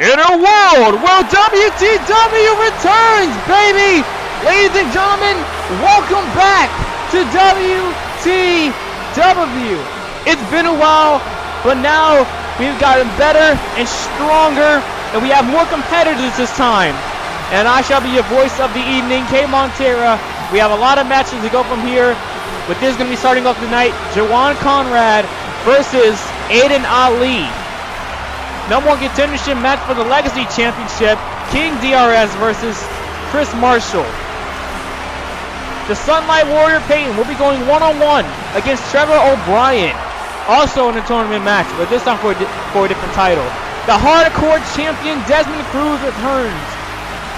In a world where WTW returns, baby! Ladies and gentlemen, welcome back to WTW. It's been a while, but now we've gotten better and stronger, and we have more competitors this time. And I shall be your voice of the evening, K. Montera. We have a lot of matches to go from here, but this is going to be starting off tonight. Jawan Conrad versus Aiden Ali. #1 contendership match for the Legacy Championship. King DRS versus Chris Marshall. The Sunlight Warrior Payton will be going one-on-one against Trevor O'Brien. Also in a tournament match, but this time for a different title. The Hardcore Champion Desmond Cruz returns.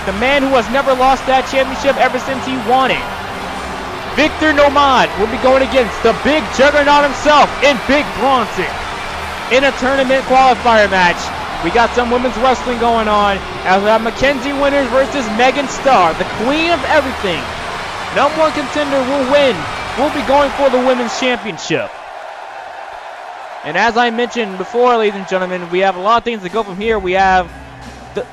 The man who has never lost that championship ever since he won it. Victor Nomad will be going against the big juggernaut himself in Big Bronson. In a tournament qualifier match, we got some women's wrestling going on as we have Mackenzie Winters versus Megan Starr, the queen of everything. #1 contender will win. We'll be going for the women's championship. And as I mentioned before, ladies and gentlemen, we have a lot of things to go from here. We have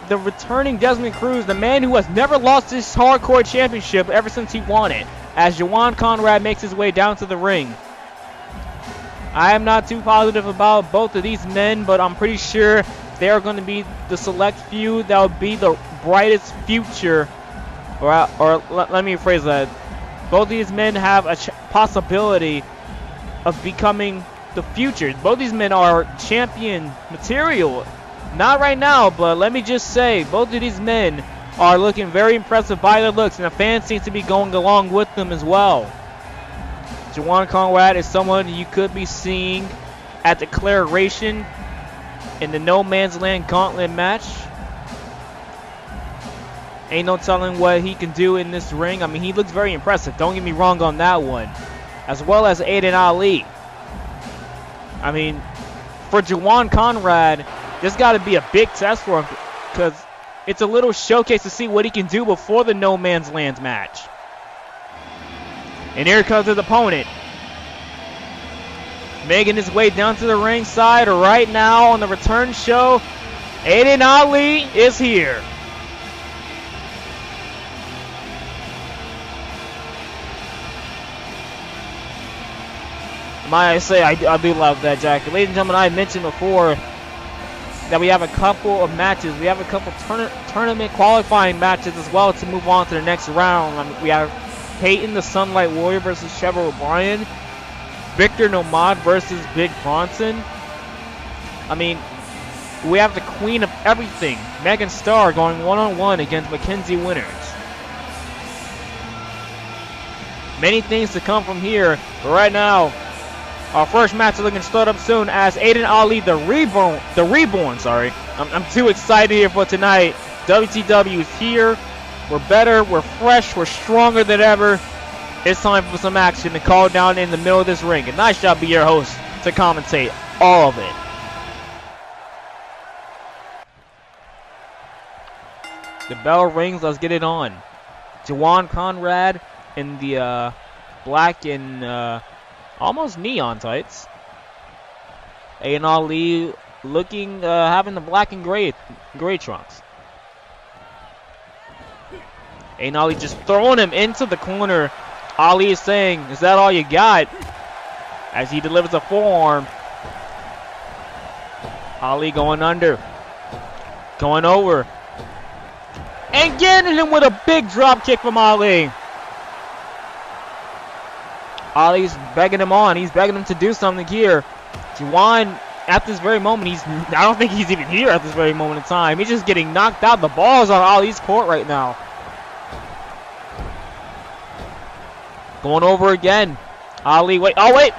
the returning Desmond Cruz, the man who has never lost his hardcore championship ever since he won it, as Jawan Conrad makes his way down to the ring. I am not too positive about both of these men, but I'm pretty sure they are going to be the select few that will be the brightest future. Or let me rephrase that. Both of these men have a possibility of becoming the future. Both these men are champion material. Not right now, but let me just say, both of these men are looking very impressive by their looks, and the fans seem to be going along with them as well. Jawan Conrad is someone you could be seeing at Declaration in the No Man's Land Gauntlet match. Ain't no telling what he can do in this ring. I mean, he looks very impressive. Don't get me wrong on that one. As well as Aiden Ali. I mean, for Jawan Conrad, this got to be a big test for him because it's a little showcase to see what he can do before the No Man's Land match. And here comes his opponent, making his way down to the ringside right now on the return show. Aiden Ali is here. Might I say, I do love that jacket. Ladies and gentlemen, I mentioned before that we have a couple of matches. We have a couple tournament qualifying matches as well to move on to the next round. I mean, we have Payton, the Sunlight Warrior versus Trevor O'Brien. Victor Nomad versus Big Bronson. I mean, we have the queen of everything, Megan Starr, going one-on-one against Mackenzie Winters. Many things to come from here, but right now, our first match is looking to start up soon as Aiden Ali, the reborn, I'm too excited here for tonight. WTW is here. We're better, we're fresh, we're stronger than ever. It's time for some action to call down in the middle of this ring. And I shall be your host to commentate all of it. The bell rings, let's get it on. Jawan Conrad in the black and almost neon tights. Aiden Ali looking, having the black and gray trunks. Aiden Ali just throwing him into the corner. Ali is saying, "Is that all you got?" As he delivers a forearm. Ali going under. Going over. And getting him with a big drop kick from Ali. Ali's begging him on. He's begging him to do something here. Jawan, at this very moment, I don't think he's even here at this very moment in time. He's just getting knocked out. The ball's on Ali's court right now. Going over again. Ali, wait. Oh, wait.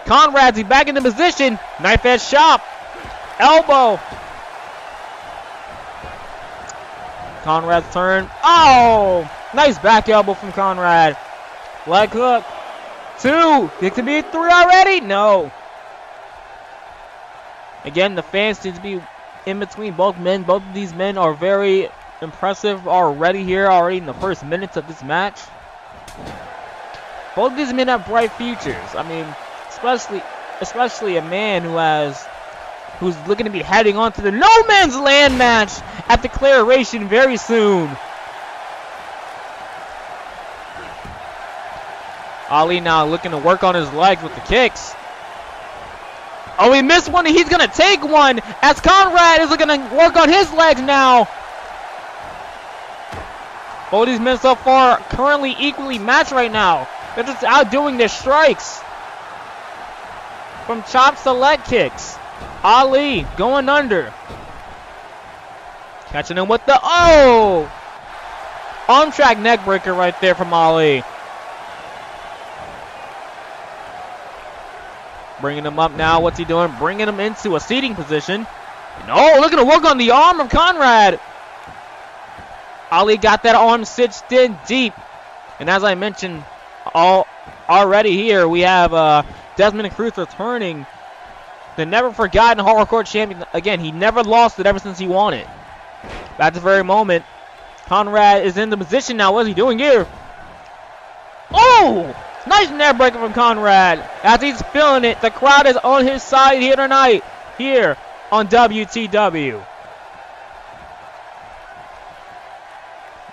Conrad's back into position. Knife edge chop. Elbow. Conrad's turn. Oh! Nice back elbow from Conrad. Leg hook. 2. It could be 3 already. No. Again, the fans seem to be in between both men. Both of these men are very impressive already here, already in the first minutes of this match. Both of these men have bright futures. I mean, especially a man who has who's looking to be heading on to the No Man's Land match at Declaration very soon. Ali now looking to work on his legs with the kicks. Oh, he missed one, and he's going to take one as Conrad is looking to work on his legs now. Both these men so far currently equally matched right now. They're just outdoing their strikes. From chops to leg kicks. Ali going under. Catching him with the, oh! On track neck breaker right there from Ali. Bringing him up now. What's he doing? Bringing him into a seating position. And oh, looking to work on the arm of Conrad. Ali got that arm stitched in deep. And as I mentioned already here, we have Desmond Cruz returning. The never forgotten hardcore champion. Again, he never lost it ever since he won it. At this very moment, Conrad is in the position now. What is he doing here? Oh! Nice neck breaker from Conrad. As he's feeling it, the crowd is on his side here tonight. Here on WTW.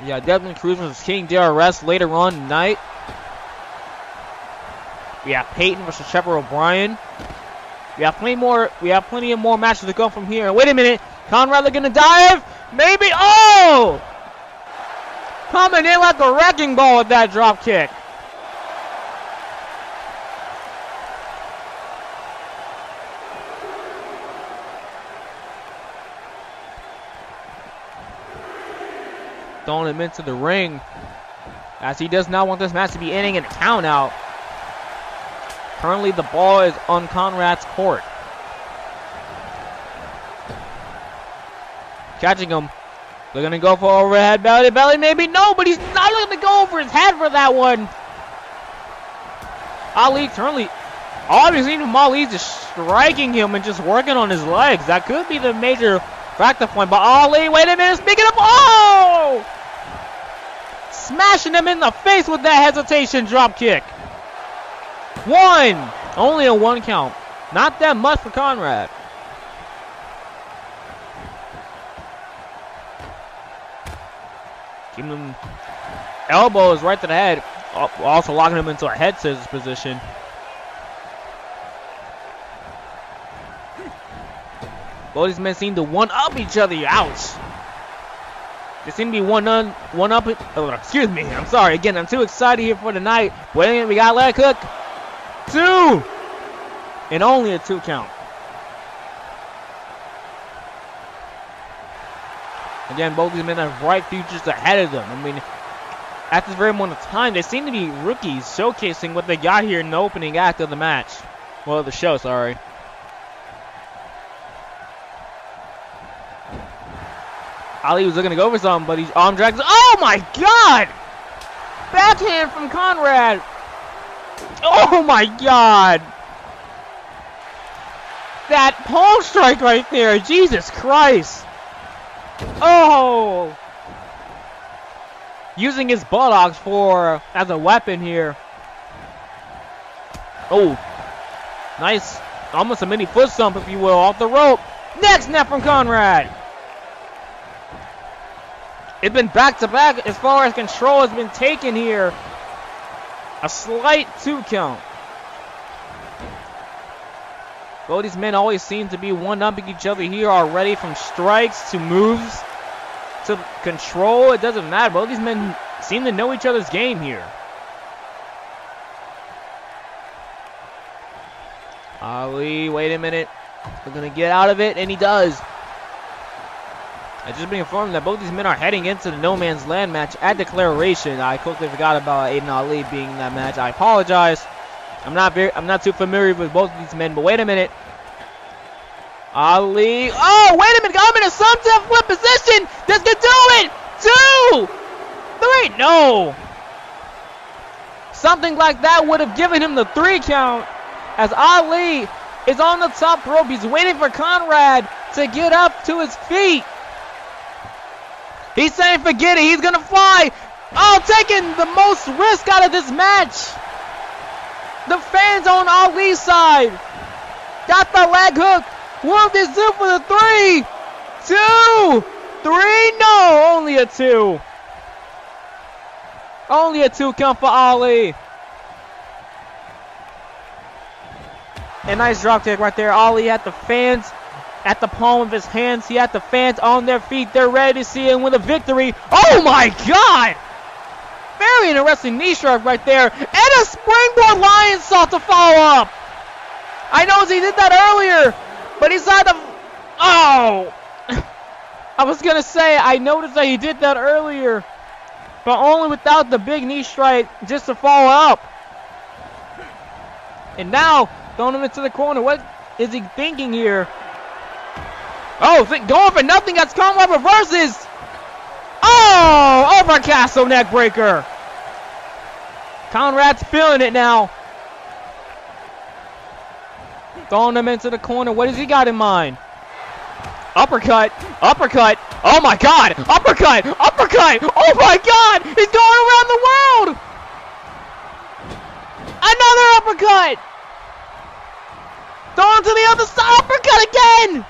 Yeah, Desmond Cruz versus King DRS later on tonight. We have Payton versus Trevor O'Brien. We have plenty of more matches to go from here. Wait a minute. Conrad looking to dive. Maybe. Oh! Coming in like a wrecking ball with that drop kick. Throwing him into the ring as he does not want this match to be ending in a count out. Currently the ball is on Conrad's court. Catching him. They're going to go for overhead belly maybe. No, but he's not looking to go over his head for that one. Ali currently, obviously Ali's just striking him and just working on his legs. That could be the major factor point. But Ali, wait a minute, speaking of, oh! Smashing him in the face with that hesitation drop kick. One. Only a one count. Not that much for Conrad. Keeping him elbows right to the head. Also locking him into a head scissors position. Both these men seem to one-up each other. Ouch. They seem to be one-up. Oh, excuse me. I'm sorry. Again, I'm too excited here for the night. Wait, we got leg hook. 2. And only a 2 count. Again, both these men have bright futures ahead of them. I mean, at this very moment of time, they seem to be rookies showcasing what they got here in the opening act of the match. Well, the show, sorry. Ali was looking to go for something, but he's arm drags. Oh my God! Backhand from Conrad. Oh my God! That palm strike right there. Jesus Christ. Oh! Using his buttocks as a weapon here. Oh. Nice. Almost a mini foot stomp, if you will, off the rope. Next snap from Conrad. It's been back-to-back as far as control has been taken here. A slight 2 count. Both these men always seem to be one-upping each other here already, from strikes to moves to control. It doesn't matter. Both these men seem to know each other's game here. Ali, wait a minute. We're going to get out of it, and he does. I just been informed that both these men are heading into the No Man's Land match at Declaration. I quickly forgot about Aiden Ali being in that match. I apologize. I'm not too familiar with both of these men, but wait a minute. Ali. Oh, wait a minute. I'm in a sunset flip position. This could do it. 2, 3. No. Something like that would have given him the 3 count. As Ali is on the top rope. He's waiting for Conrad to get up to his feet. He's saying forget it. He's going to fly. Oh, taking the most risk out of this match. The fans on Ali's side. Got the leg hook. Will this do for the 3, 2, 3? No, only a 2. Only a 2 count for Ali. A nice drop kick right there. Ali had the fans at the palm of his hands. He had the fans on their feet. They're ready to see him win a victory. Oh my God! Very interesting knee strike right there. And a springboard lion saw to follow up. I know he did that earlier, but he's not the... Oh! I was going to say, I noticed that he did that earlier, but only without the big knee strike just to follow up. And now, throwing him into the corner. What is he thinking here? Oh, going for nothing. That's Conrad reverses. Oh, over Castle neck breaker. Conrad's feeling it now. Throwing him into the corner. What has he got in mind? Uppercut. Uppercut. Oh my God. Uppercut. Uppercut. Oh my God. He's going around the world. Another uppercut. Throwing to the other side. Uppercut again.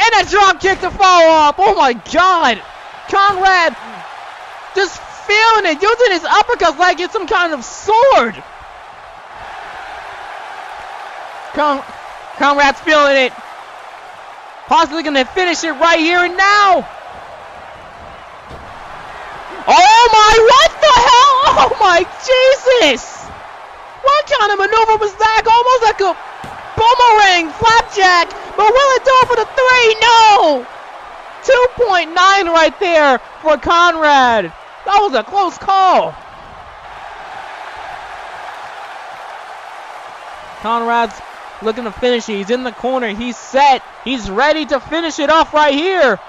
And a drop kick to follow up. Oh my God. Conrad just feeling it. Using his uppercuts like it's some kind of sword. Conrad's feeling it. Possibly going to finish it right here and now. Oh my, what the hell? Oh my Jesus. What kind of maneuver was that? Almost like a boomerang flapjack. But will it do it for the 3? No. 2.9 right there for Conrad. That was a close call. Conrad's looking to finish it. He's in the corner. He's set. He's ready to finish it off right here.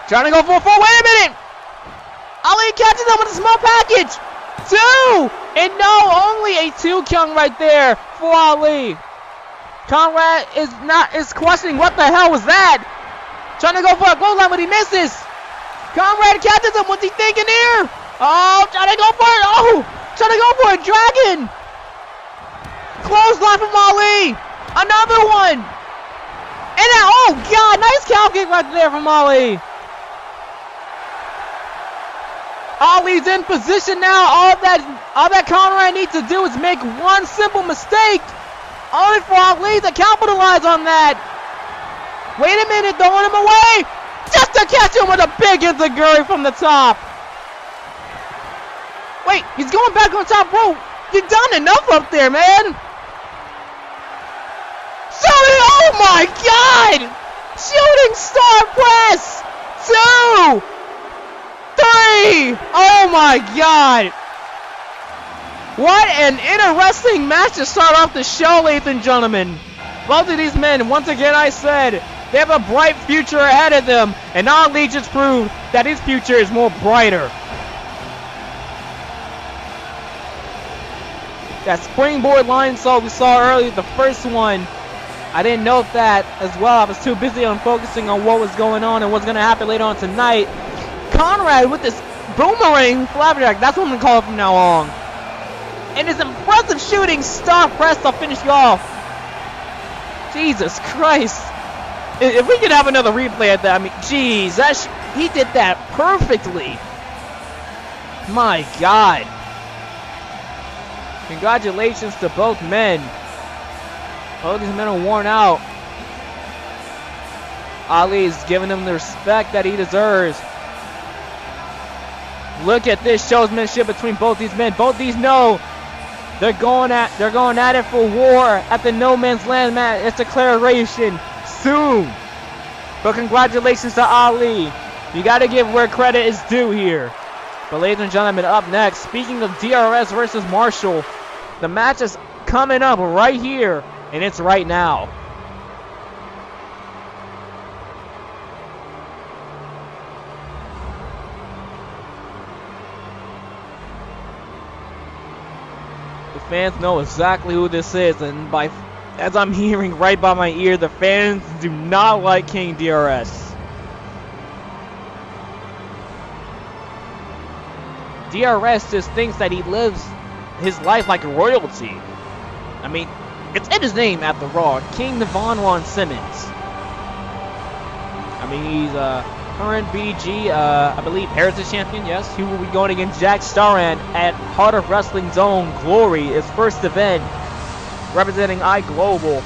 Trying to go for a 4. Wait a minute. Ali catches him with a small package. 2. And no, only a 2 count right there for Ali. Conrad is questioning what the hell was that. Trying to go for a clothesline, but he misses. Conrad catches him. What's he thinking here? Oh, trying to go for it. Oh, trying to go for a dragon. Clothesline from Ali. Another one. And now, oh God, nice cow kick right there from Ali. Ali's in position now. All that Conrad needs to do is make one simple mistake. Only for Ali to capitalize on that. Wait a minute, throwing him away. Just to catch him with a big enziguri from the top. Wait, he's going back on top rope. You've done enough up there, man. Oh my God! Shooting star press! 2, 3! Oh my God! What an interesting match to start off the show, ladies and gentlemen. Both of these men, once again I said, they have a bright future ahead of them, and Ali just proved that his future is more brighter. That springboard line saw we saw earlier, the first one, I didn't note that as well. I was too busy on focusing on what was going on and what's going to happen later on tonight. Conrad with this boomerang flapjack, that's what I'm going to call it from now on. And his impressive shooting star press to finish you off. Jesus Christ. If we could have another replay at that, I mean, geez, he did that perfectly. My God. Congratulations to both men. Both these men are worn out. Ali's giving him the respect that he deserves. Look at this showsmanship between both these men. Both these know they're going at it for war at the No Man's Land match. It's declaration soon. But congratulations to Ali. You got to give where credit is due here. But ladies and gentlemen, up next, speaking of DRS versus Marshall, the match is coming up right here. And it's right now. The fans know exactly who this is, and as I'm hearing right by my ear, the fans do not like King DRS. DRS just thinks that he lives his life like royalty. I mean, It's in his name after all. King Devon Ron Simmons. I mean, he's current BG, I believe, Heritage Champion, yes. He will be going against Jack Starran at Heart of Wrestling Zone Glory, his first event, representing iGlobal.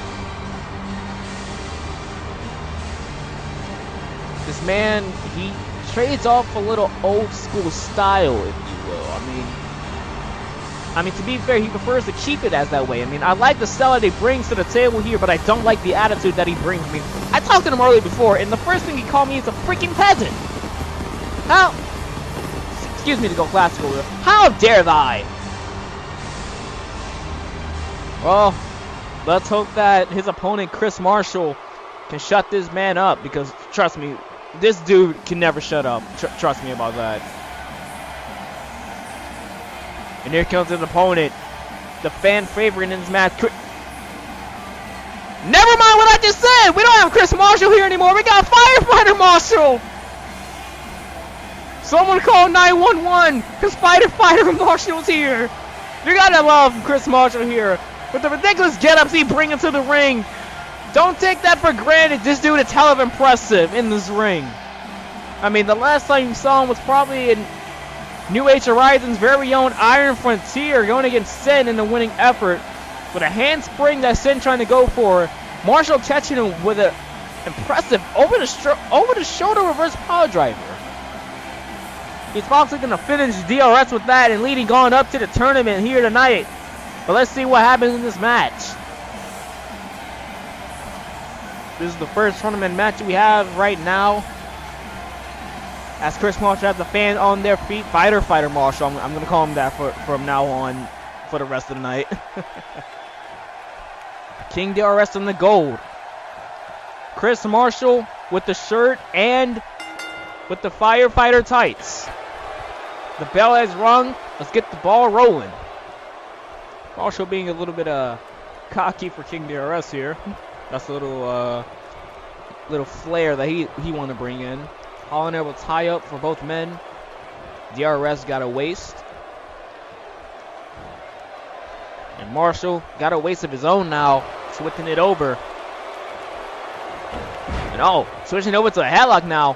This man, he trades off a little old school style, if you will. I mean, to be fair, he prefers to keep it as that way. I mean, I like the style that he brings to the table here, but I don't like the attitude that he brings. I mean, I talked to him earlier before, and the first thing he called me is a freaking peasant. How? Excuse me to go classical here. How dare thou? Well, let's hope that his opponent, Chris Marshall, can shut this man up, because, trust me, this dude can never shut up. Trust me about that. And here comes his opponent, the fan favorite in this match. Never mind what I just said. We don't have Chris Marshall here anymore. We got Firefighter Marshall. Someone call 911 because Firefighter Marshall's here. You gotta love Chris Marshall here with the ridiculous get-ups he brings to the ring. Don't take that for granted. This dude is hell of impressive in this ring. I mean, the last time you saw him was probably in New Age Horizon's very own Iron Frontier, going against Sin in the winning effort with a handspring that Sin trying to go for. Marshall catching him with an impressive over the shoulder reverse power driver. He's possibly going to finish DRS with that and leading on up to the tournament here tonight. But let's see what happens in this match. This is the first tournament match we have right now. As Chris Marshall has the fans on their feet. Fighter Marshall. I'm going to call him that from now on for the rest of the night. King DRS in the gold. Chris Marshall with the shirt and with the firefighter tights. The bell has rung. Let's get the ball rolling. Marshall being a little bit cocky for King DRS here. That's a little flair that he want to bring in. Hollander will tie up for both men. DRS got a waist. And Marshall got a waist of his own now, switching it over. And switching over to a headlock now.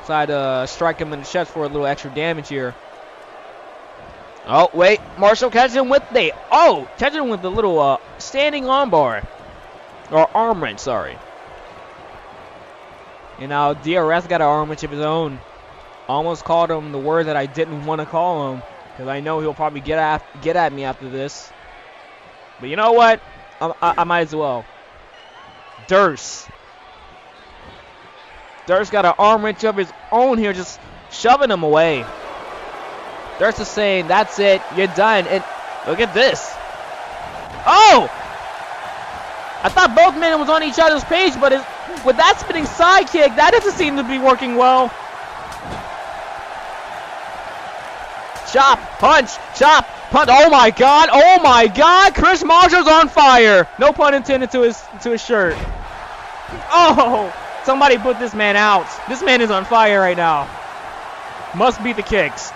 Try to strike him in the chest for a little extra damage here. Oh, wait. Marshall catches him with the little standing armbar. Or arm wrench, sorry. And now DRS got an arm wrench of his own. Almost called him the word that I didn't want to call him, because I know he'll probably get at me after this. But you know what? I might as well. Durst got an arm wrench of his own here, just shoving him away. Durst is saying, that's it, you're done. And look at this. Oh! I thought both men was on each other's page, but with that spinning side kick, that doesn't seem to be working well. Chop, punch, chop, punch. Oh my God, Chris Marshall's on fire. No pun intended to his shirt. Oh, somebody put this man out. This man is on fire right now. Must be the kicks.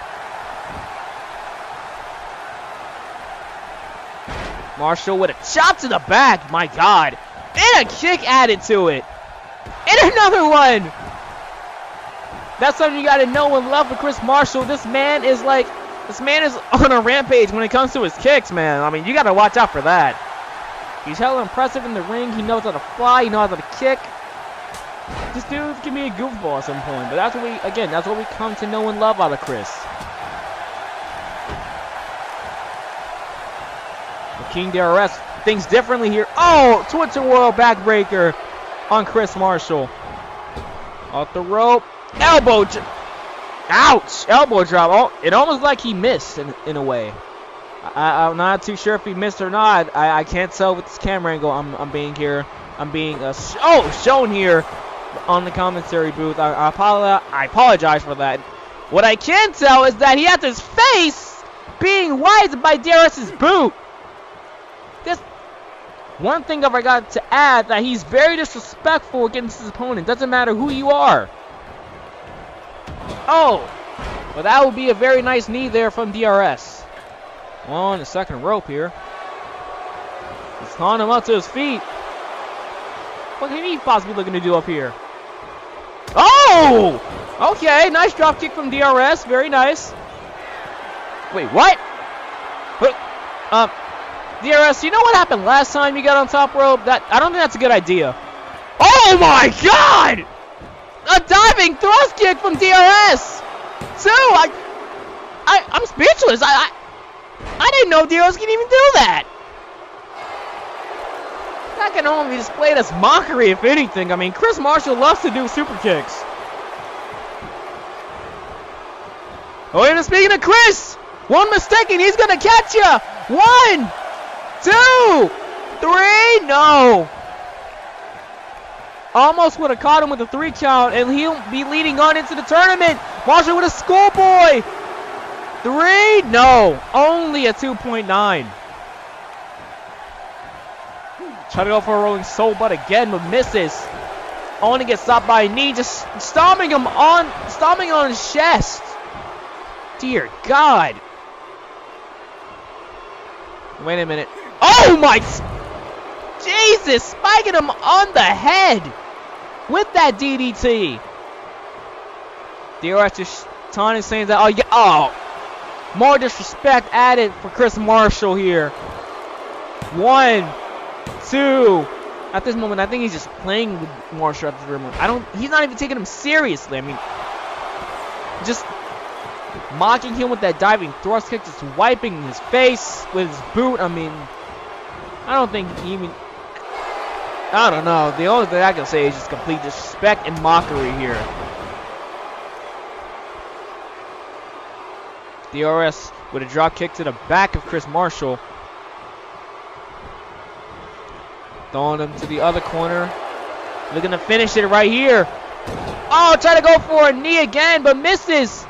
Marshall with a chop to the back. My God. And a kick added to it. And another one. That's something you got to know and love with Chris Marshall. This man is on a rampage when it comes to his kicks, man. I mean, you got to watch out for that. He's hella impressive in the ring. He knows how to fly. He knows how to kick. This dude can be a goofball at some point. But that's what we come to know and love out of Chris. King DRS thinks differently here. Oh, Twitter World backbreaker on Chris Marshall. Off the rope. Elbow. Ouch. Elbow drop. Oh, it almost like he missed in a way. I'm not too sure if he missed or not. I can't tell with this camera angle. I'm being shown here on the commentary booth. I apologize for that. What I can tell is that he has his face being wiped by DRS's boot. One thing I forgot to add, that he's very disrespectful against his opponent. Doesn't matter who you are. Oh, well, that would be a very nice knee there from DRS. On the second rope here. Calling him up to his feet. What can he possibly looking to do up here? Oh! Okay, nice drop kick from DRS. Very nice. Wait, what? DRS, you know what happened last time you got on top rope? I don't think that's a good idea. Oh my God! A diving thrust kick from DRS. I'm speechless. I didn't know DRS can even do that. That can only be displayed as mockery, if anything. I mean, Chris Marshall loves to do super kicks. Oh, and speaking of Chris, one mistake and he's gonna catch ya. 1, 2, 3, no. Almost would have caught him with a 3 count, and he'll be leading on into the tournament. Marshall with a schoolboy. 3, no, only a 2.9. Try to go for a rolling soul butt again, but misses. Only gets stopped by a knee, just stomping on his chest. Dear God. Wait a minute. Oh my, Jesus, spiking him on the head with that DDT. DRS just taunting, saying that, oh yeah, oh. More disrespect added for Chris Marshall here. 1, 2. At this moment, I think he's just playing with Marshall at this moment. He's not even taking him seriously. I mean, just mocking him with that diving thrust kick, just wiping his face with his boot. I mean, I don't think he even, I don't know. The only thing I can say is just complete disrespect and mockery here. DRS with a drop kick to the back of Chris Marshall. Throwing him to the other corner. Looking to finish it right here. Oh, try to go for a knee again, but misses.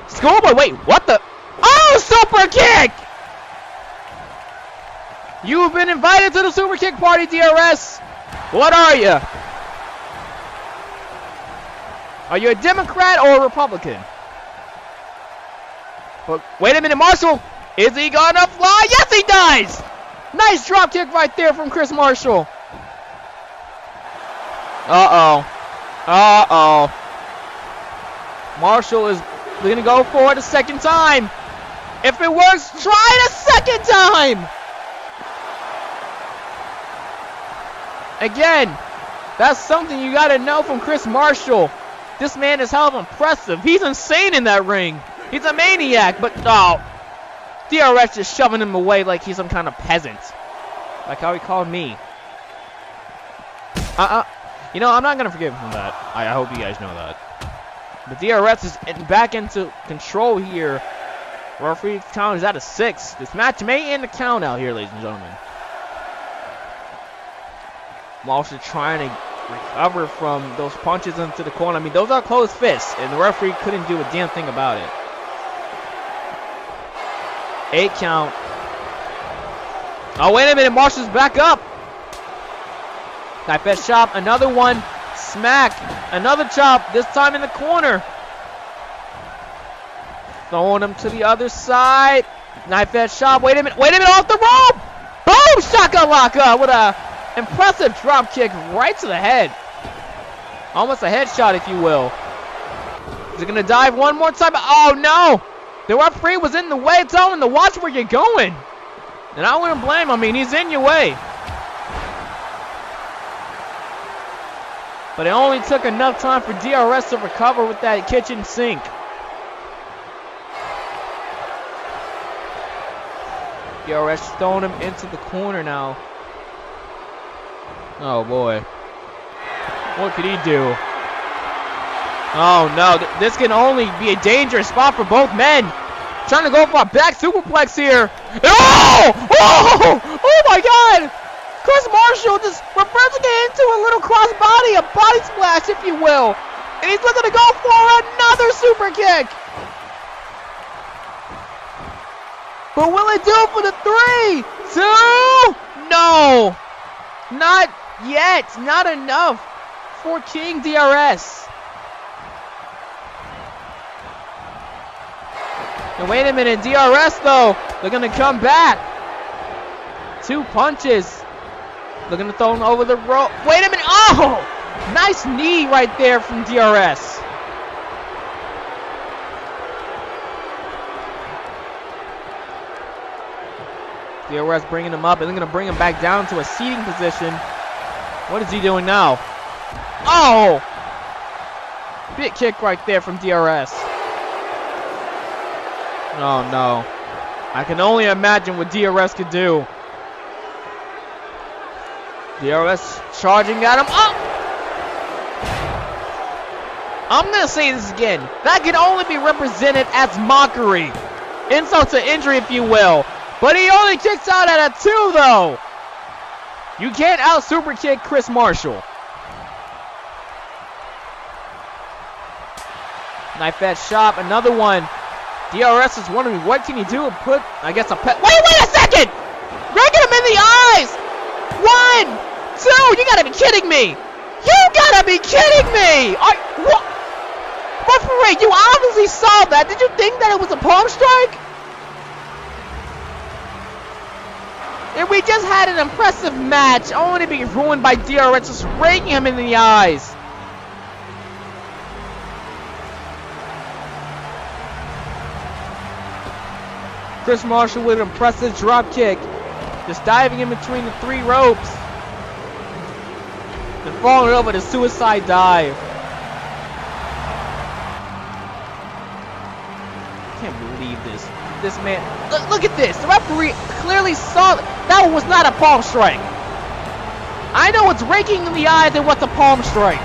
Schoolboy, wait, what the? Oh, super kick! You have been invited to the super kick party, DRS. What are you? Are you a Democrat or a Republican? But wait a minute, Marshall. Is he gonna fly? Yes, he does! Nice drop kick right there from Chris Marshall. Uh-oh. Uh-oh. Marshall is going to go for it a second time. If it works, try it a second time. Again, that's something you got to know from Chris Marshall. This man is hell of impressive. He's insane in that ring. He's a maniac, but oh. DRS just shoving him away like he's some kind of peasant. Like how he called me. You know, I'm not going to forgive him for that. I hope you guys know that. But DRS is back into control here. Referee count is at a 6. This match may end the count out here, ladies and gentlemen. Marshall trying to recover from those punches into the corner. I mean, those are closed fists, and the referee couldn't do a damn thing about it. 8 count. Oh, wait a minute. Marshall's back up. Knife edge chop. Another one. Smack. Another chop. This time in the corner. Throwing him to the other side. Knife edge chop. Wait a minute. Wait a minute. Off the rope. Boom. Shakalaka. With a impressive drop kick right to the head. Almost a headshot, if you will. Is he going to dive one more time? Oh, no. The referee was in the way, telling him to watch where you're going. And I wouldn't blame him. I mean, he's in your way. But it only took enough time for DRS to recover with that kitchen sink. DRS throwing him into the corner now. Oh, boy. What could he do? Oh, no. This can only be a dangerous spot for both men. Trying to go for a back superplex here. Oh! Oh! Oh, my God! Chris Marshall just reversing it into a little crossbody, a body splash, if you will. And he's looking to go for another super kick. But will it do it for the 3, 2? No. Not yet. Not enough for King DRS. And wait a minute, DRS though, they're going to come back. 2 punches. Looking to throw him over the rope. Wait a minute. Oh! Nice knee right there from DRS. DRS bringing him up, and they're going to bring him back down to a seating position. What is he doing now? Oh! Big kick right there from DRS. Oh, no. I can only imagine what DRS could do. DRS charging at him. Oh! I'm going to say this again. That can only be represented as mockery. Insult to injury, if you will. But he only kicks out at a 2, though. You can't out-super kick Chris Marshall. Knife edge shot, another one. DRS is wondering, what can he do? Put, I guess, a pet. Wait a second! Breaking him in the eyes! 1, 2, you gotta be kidding me! You gotta be kidding me! What? Referee, you obviously saw that. Did you think that it was a palm strike? And we just had an impressive match, only to be ruined by DRS just raking him in the eyes. Chris Marshall with an impressive drop kick. Just diving in between the 3 ropes. And falling over the suicide dive. I can't believe this. This man, look at this. The referee clearly saw that was not a palm strike. I know what's raking in the eyes and what's a palm strike.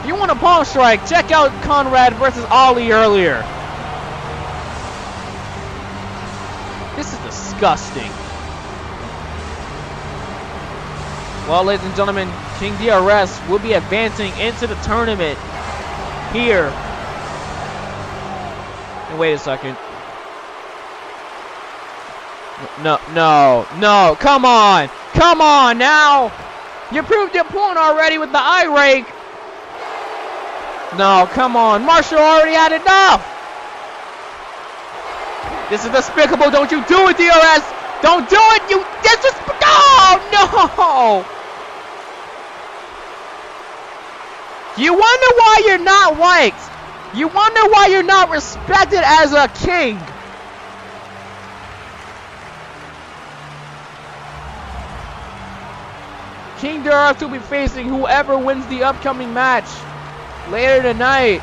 If you want a palm strike, check out Conrad versus Ollie earlier. This is disgusting. Well, ladies and gentlemen, King DRS will be advancing into the tournament here. And wait a second. No, come on now. You proved your point already with the eye rake. No, come on, Marshall already had enough. This is despicable, don't you do it, DRS. Don't do it, you disrespect. Oh, no. You wonder why you're not liked. You wonder why you're not respected as a king. King DRS will be facing whoever wins the upcoming match later tonight.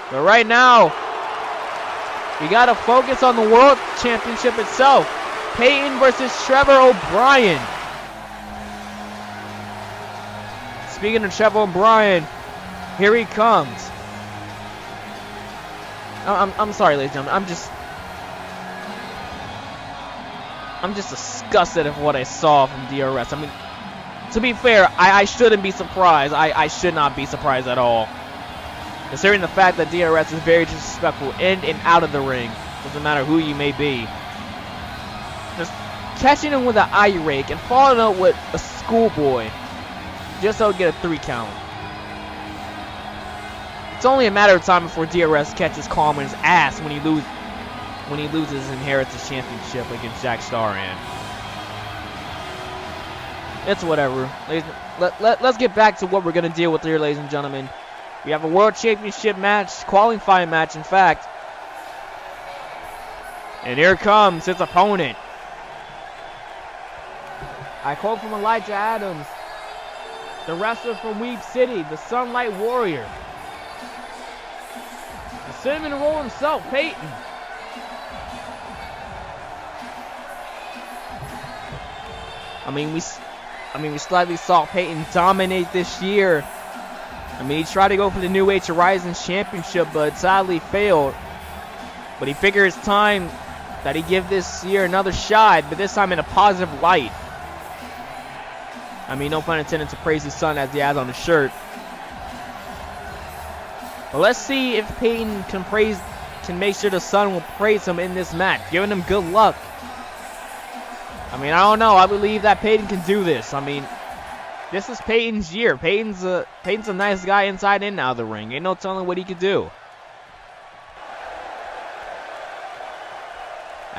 But right now, we gotta focus on the World Championship itself. Payton versus Trevor O'Brien. Speaking of Trevor O'Brien, here he comes. I'm sorry, ladies and gentlemen. I'm just disgusted at what I saw from DRS. I mean, to be fair, I shouldn't be surprised. I should not be surprised at all. Considering the fact that DRS is very disrespectful in and out of the ring. Doesn't matter who you may be. Just catching him with an eye rake and falling out with a schoolboy. Just so he'll get a 3 count. It's only a matter of time before DRS catches Coleman's ass when he loses his Inheritance Championship against Jack Starran. It's whatever. Let's get back to what we're going to deal with here, ladies and gentlemen. We have a World Championship match, qualifying match, in fact. And here comes his opponent. I quote from Elijah Adams, the wrestler from Weeb City, the Sunlight Warrior. The cinnamon roll himself, Payton. I mean, we slightly saw Payton dominate this year. I mean, he tried to go for the New Age Horizons Championship, but sadly failed. But he figured it's time that he give this year another shot, but this time in a positive light. I mean, no pun intended to praise his son as he has on the shirt. But let's see if Payton can make sure the son will praise him in this match, giving him good luck. I mean, I don't know. I believe that Payton can do this. I mean, this is Payton's year. Payton's a nice guy inside and out of the ring. Ain't no telling what he could do.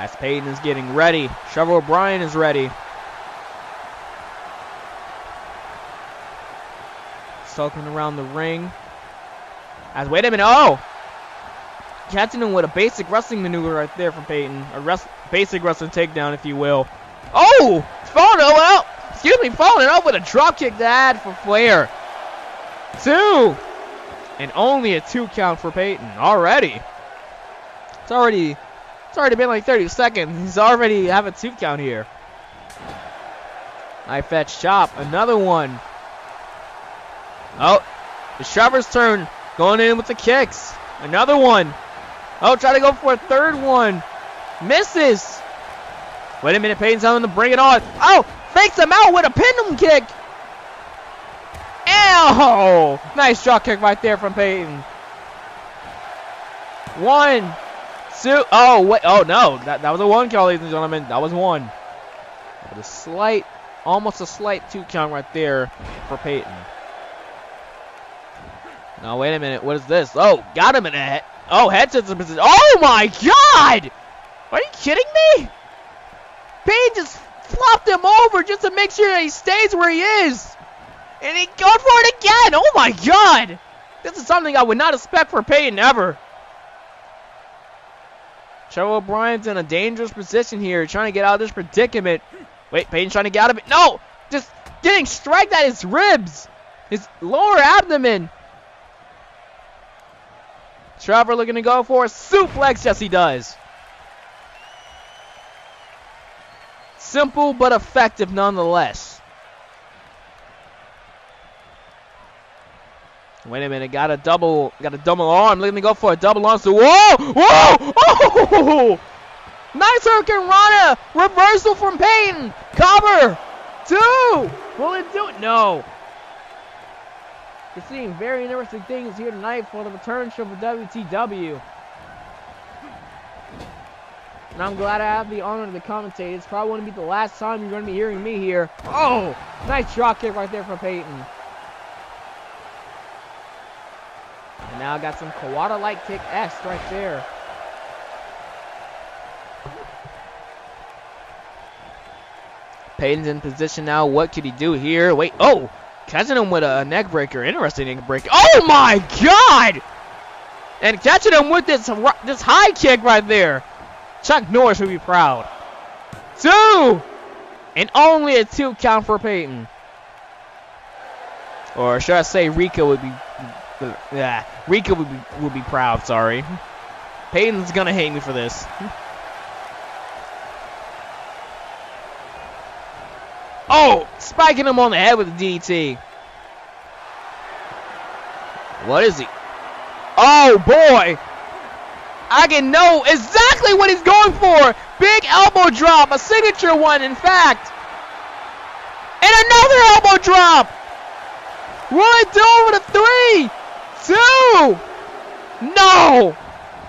As Payton is getting ready. Trevor O'Brien is ready. Sulking around the ring. As, wait a minute, oh! Catching him with a basic wrestling maneuver right there from Payton. A basic wrestling takedown, if you will. Oh! Following up with a drop kick to add for Flair. 2! And only a 2 count for Payton already. It's already been like 30 seconds. He's already have a 2 count here. High fetch chop. Another one. Oh, it's Trevor's turn. Going in with the kicks. Another one. Oh, try to go for a 3rd one. Misses. Wait a minute. Payton's having to bring it on. Oh, fakes him out with a pendulum kick. Ow! Nice drop kick right there from Payton. 1, 2. Oh, wait. Oh, no. That was a 1 count, ladies and gentlemen. That was 1. But almost a slight 2 count right there for Payton. Now, wait a minute. What is this? Oh, got him in a head. Oh, head to the position. Oh, my God! Are you kidding me? Payton just flopped him over just to make sure that he stays where he is. And he goes for it again. Oh, my God. This is something I would not expect for Payton ever. Trevor O'Brien's in a dangerous position here, trying to get out of this predicament. Wait, Payton's trying to get out of it. No! Just getting struck at his ribs. His lower abdomen. Trevor looking to go for a suplex. Yes, he does. Simple but effective nonetheless. Wait a minute, got a double arm. Looking to go for a double arm. So, whoa! Oh! Nice Hurricane Rana. Reversal from Payton. Cover. 2. Will it do it? No. We're seeing very interesting things here tonight for the return show for WTW. And I'm glad I have the honor to commentate. It's probably going to be the last time you're going to be hearing me here. Oh! Nice drop kick right there from Payton. And now got some Kawada-like kick-esque right there. Payton's in position now. What could he do here? Wait. Oh! Catching him with a neck breaker. Interesting neck breaker. Oh my God! And catching him with this high kick right there. Chuck Norris would be proud. 2! And only a 2 count for Payton. Or should I say Rico would be... Yeah, Rico would be proud, sorry. Payton's gonna hate me for this. Oh! Spiking him on the head with a DDT. What is he? Oh, boy! I can know exactly what he's going for! Big elbow drop, a signature one, in fact. And another elbow drop! Will it do over the 3? 2! No!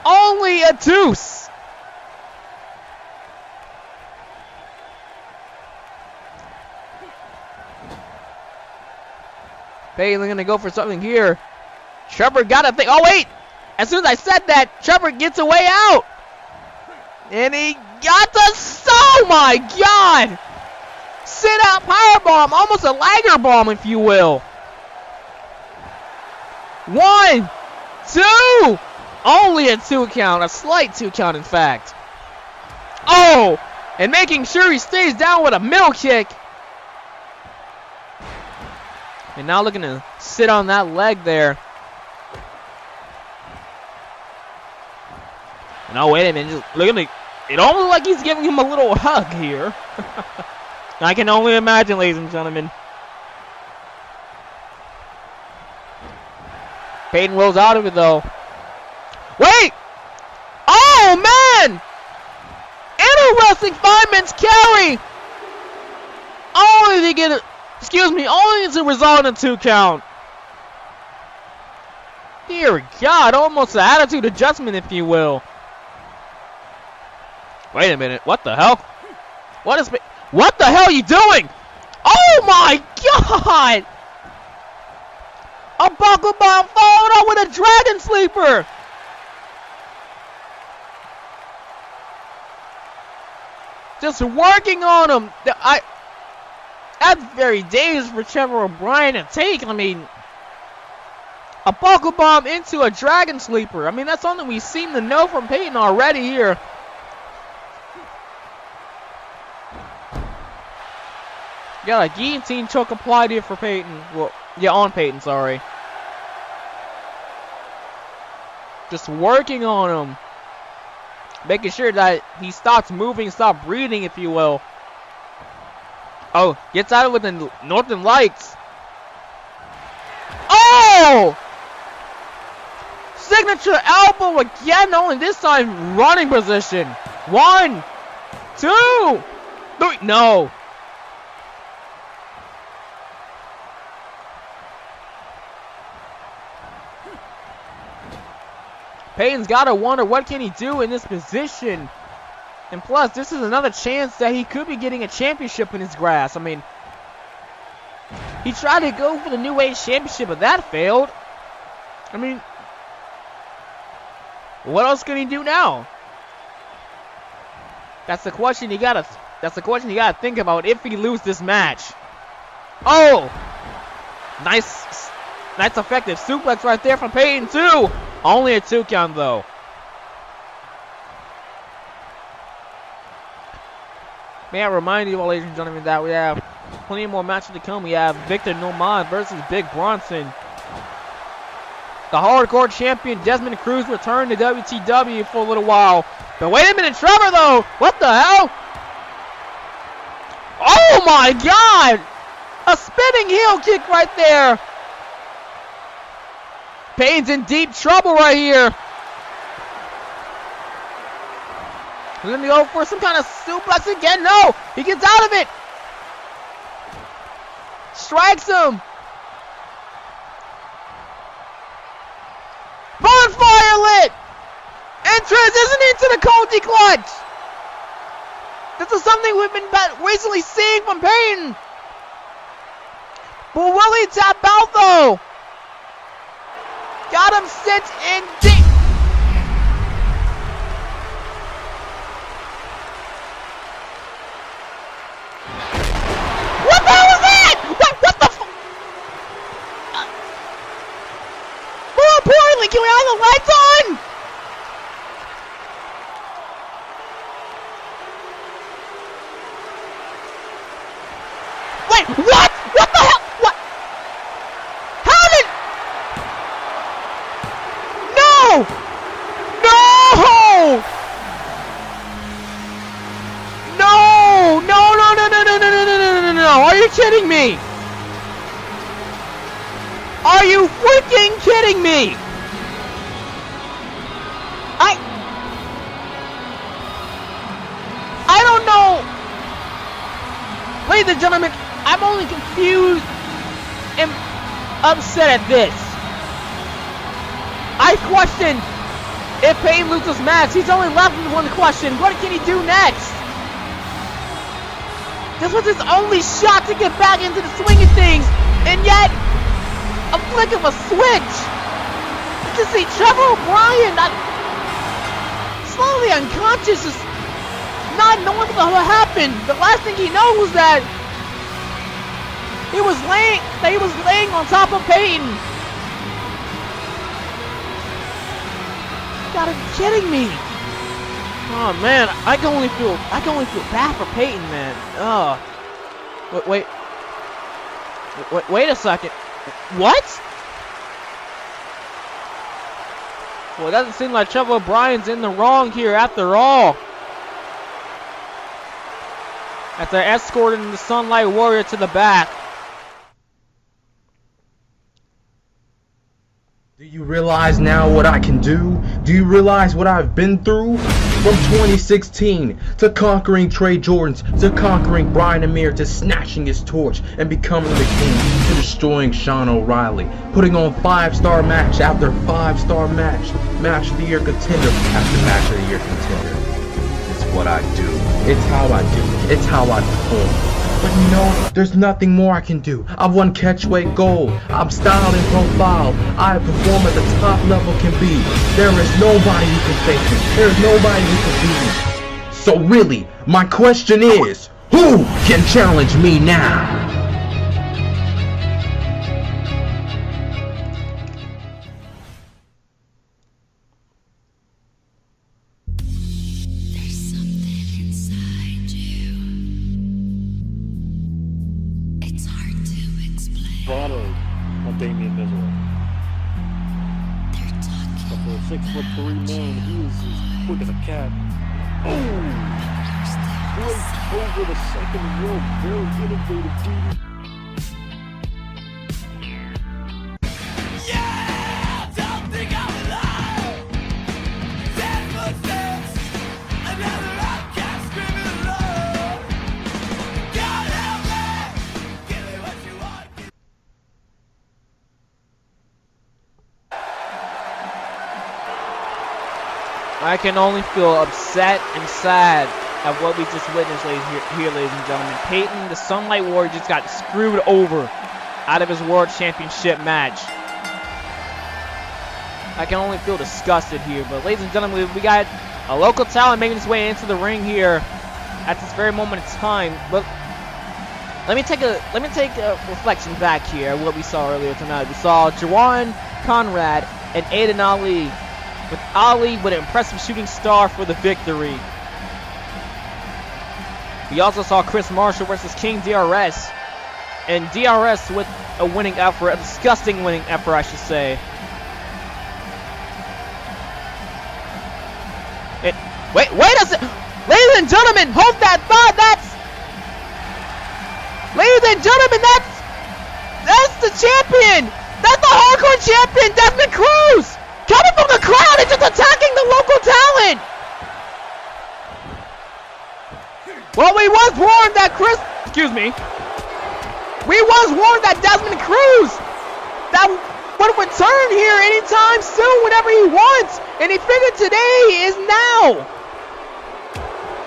Only a deuce! Payton gonna go for something here. Trevor got a thing. Oh, wait! As soon as I said that, Trevor gets a way out! And he got the... Oh, my God! Sit-out powerbomb. Almost a Liger bomb, if you will. 1, 2! Only a 2 count. A slight 2 count, in fact. Oh! And making sure he stays down with a middle kick. And now looking to sit on that leg there. And oh, wait a minute. Just look at me. It almost like he's giving him a little hug here. I can only imagine, ladies and gentlemen. Payton rolls out of it, though. Wait! Oh, man! Interesting 5-minute carry! Only to get it. Excuse me, only to result in a 2 count. Dear God, almost an attitude adjustment, if you will. Wait a minute, what the hell? What the hell are you doing? Oh my God! A buckle bomb followed up with a dragon sleeper. Just working on him. That's very dangerous for Trevor O'Brien to take. I mean, a buckle bomb into a dragon sleeper. I mean, that's something we seem to know from Payton already here. Got a guillotine choke applied here for Payton. Well, yeah, on Payton, sorry. Just working on him. Making sure that he stops moving, stop breathing, if you will. Oh, gets out of it with the Northern Lights. Oh! Signature elbow again, only this time running position. 1, 2, 3. No. Payton's got to wonder what can he do in this position. And plus, this is another chance that he could be getting a championship in his grasp. I mean, he tried to go for the New Age Championship, but that failed. I mean, what else can he do now? That's the question you gotta think about if he loses this match. Oh! Nice effective suplex right there from Payton too. Only a 2 count though. May I remind you all, ladies and gentlemen, that we have plenty more matches to come. We have Victor Nomad versus Big Bronson. The hardcore champion Desmond Cruz returned to WTW for a little while. But wait a minute, Trevor though! What the hell? Oh my god! A spinning heel kick right there! Payton's in deep trouble right here. Let me go for some kind of suplex again. No! He gets out of it! Strikes him! Bonfire lit! And transitioning into the Cody clutch! This is something we've been recently seeing from Payton. But will he tap out though? Got him sent in deep. What the hell was that? What the f- More importantly, can we have the lights on? Wait, what? What the hell? What? How did... No! No! No! No! Are you kidding me? Are you freaking kidding me? I don't know. Ladies and gentlemen, I'm only confused and upset at this. I question if Payton loses this match. He's only left with one question. What can he do next? This was his only shot to get back into the swing of things. And yet, a flick of a switch. You can see Trevor O'Brien slowly unconscious, just not knowing what the hell happened. The last thing he knows was that he was laying on top of Payton. You gotta be kidding me. Oh man, I can only feel bad for Payton, man. Wait a second. What? Well, it doesn't seem like Trevor O'Brien's in the wrong here after all. After escorting the Sunlight Warrior to the back. Do you realize now what I can do? Do you realize what I've been through? From 2016 to conquering Trey Jordans, to conquering Brian Amir, to snatching his torch and becoming the king, to destroying Sean O'Reilly, putting on 5-star match after 5-star match, match of the year contender after match of the year contender. It's what I do. It's how I do. It's how I perform. But you know, there's nothing more I can do. I've won catchweight gold. I'm styled and profiled. I perform at the top level can be. There is nobody who can face me. There is nobody who can beat me. So really, my question is, who can challenge me now? On Damien Mizzle. But for a 6'3" man, he is as quick as a cat. Oh! Breaks over the second rope. Very innovative DDT. Yeah! Don't think I'm alive! 10 footsteps! Another outcast screaming alone! God help me! Give me what you want! I can only feel upset and sad at what we just witnessed here, ladies and gentlemen. Payton, the Sunlight Warrior, just got screwed over out of his World Championship match. I can only feel disgusted here, but ladies and gentlemen, we got a local talent making his way into the ring here at this very moment in time. But let me take a reflection back here at what we saw earlier tonight. We saw Jawan, Conrad, and Aiden Ali, with Ali with an impressive shooting star for the victory. We also saw Chris Marshall versus King DRS, and DRS with a winning effort, a disgusting winning effort, I should say. Wait a second! Ladies and gentlemen, hold that thought! Ladies and gentlemen, that's the champion! That's the hardcore champion, Desmond Cruz! Coming from the crowd and just attacking the local talent! Well, we was warned that we was warned that Desmond Cruz that would return here anytime soon whenever he wants, and he figured today is now.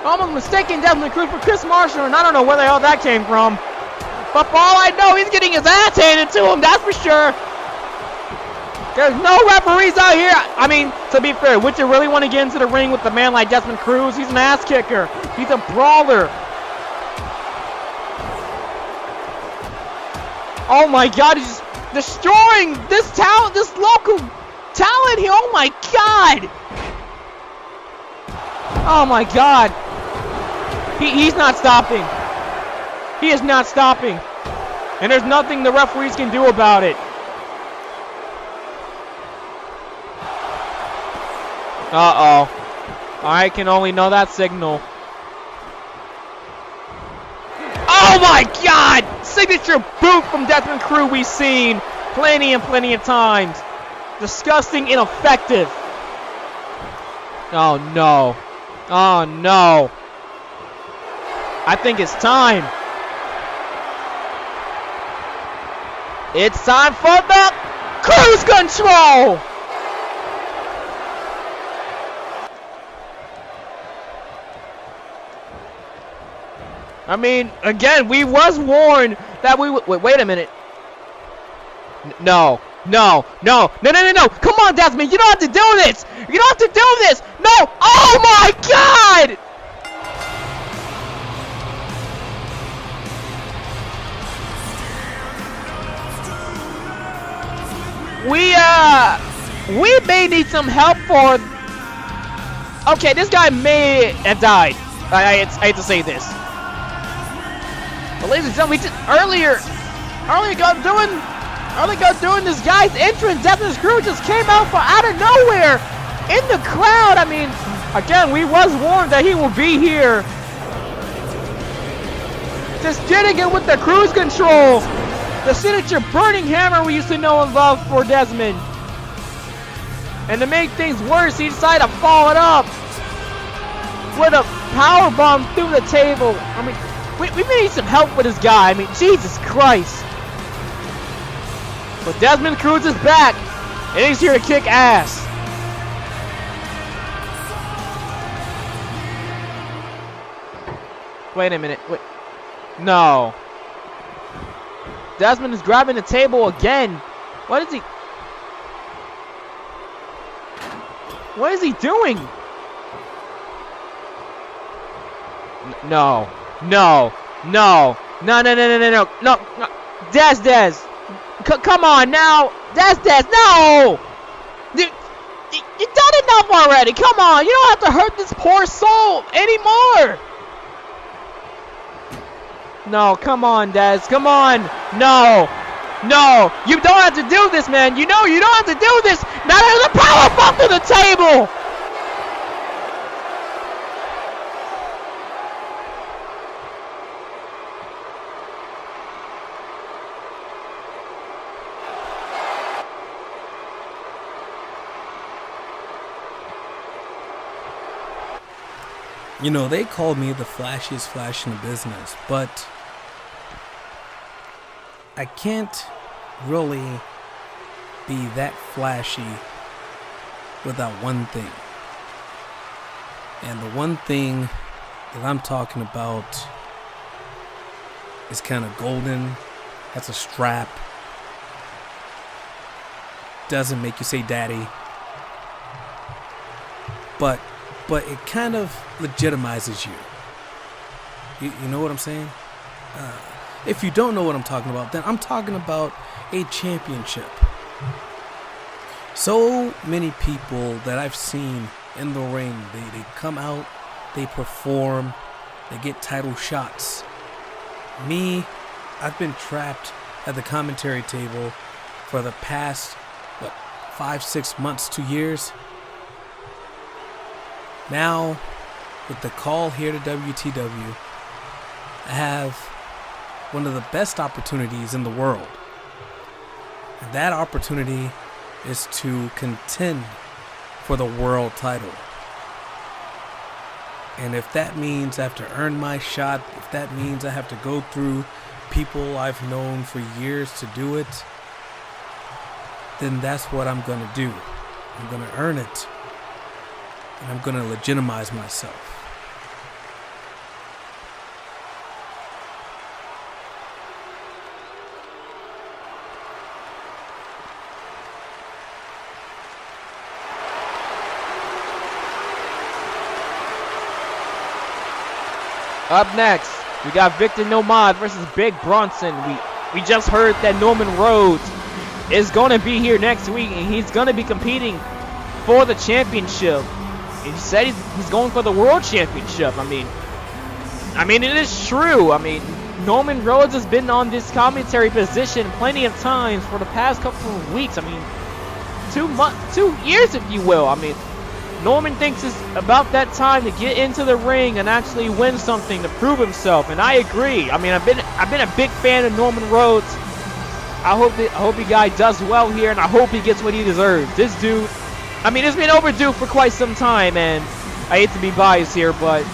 Almost mistaking Desmond Cruz for Chris Marshall, and I don't know where the hell that came from. But for all I know, he's getting his ass handed to him, that's for sure. There's no referees out here. I mean, to be fair, would you really want to get into the ring with a man like Desmond Cruz? He's an ass kicker. He's a brawler. Oh my God, he's just destroying this talent, this local talent here. Oh my God. Oh my God. He's not stopping. He is not stopping. And there's nothing the referees can do about it. Uh-oh. I can only know that signal. Oh my God! Signature boot from Desmond Cruz we've seen plenty and plenty of times. Disgusting, ineffective. Oh no. Oh no. I think it's time. It's time for the cruise control! I mean, again, we was warned that we would. Wait a minute. No. Come on, Desmond. You don't have to do this. You don't have to do this. No. Oh my God. We may need some help for. Okay, this guy may have died. I hate to say this. But ladies and gentlemen, we just earlier doing this guy's entrance, Desmond Cruz just came out from out of nowhere in the crowd. I mean, again, we was warned that he will be here. Just getting it with the cruise control, the signature burning hammer we used to know and love for Desmond. And to make things worse, he decided to follow it up with a power bomb through the table. I mean, we may need some help with this guy. I mean, Jesus Christ. But Desmond Cruz is back, and he's here to kick ass. Wait a minute. Wait. No. Desmond is grabbing the table again. What is he? What is he doing? No. No. No. No, no, no, no, no, no. No. No. Des. Come on now. Des. No. You've done enough already. Come on. You don't have to hurt this poor soul anymore. No, come on, Des. Come on. No. No. You don't have to do this, man. You know you don't have to do this. Now there's a power bump to the table. You know, they called me the flashiest flash in the business, but I can't really be that flashy without one thing. And the one thing that I'm talking about is kind of golden. That's a strap. Doesn't make you say daddy. But it kind of legitimizes you. You know what I'm saying? If you don't know what I'm talking about, then I'm talking about a championship. So many people that I've seen in the ring, they come out, they perform, they get title shots. Me, I've been trapped at the commentary table for the past, 5-6 months, 2 years. Now, with the call here to WTW, I have one of the best opportunities in the world. And that opportunity is to contend for the world title. And if that means I have to earn my shot, if that means I have to go through people I've known for years to do it, then that's what I'm going to do. I'm going to earn it. And I'm going to legitimize myself. Up next, we got Victor Nomad versus Big Bronson. We just heard that Norman Rhodes is going to be here next week, and he's going to be competing for the championship. He said he's going for the world championship. I mean, it is true. I mean, Norman Rhodes has been on this commentary position plenty of times for the past couple of weeks. I mean, 2 years, if you will. I mean, Norman thinks it's about that time to get into the ring and actually win something to prove himself, and I agree. I mean, I've been a big fan of Norman Rhodes. I hope the guy does well here, and I hope he gets what he deserves. This dude, I mean, it's been overdue for quite some time, and I hate to be biased here, but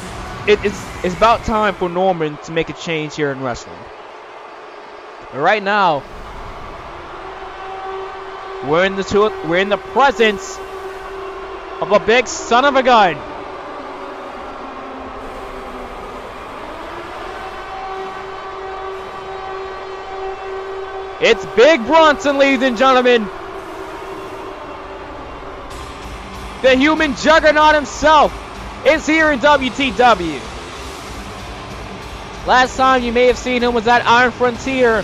it's about time for Norman to make a change here in wrestling. But right now, we're in the presence of a big son of a gun. It's Big Bronson, ladies and gentlemen. The human juggernaut himself is here in WTW. Last time you may have seen him was at Iron Frontier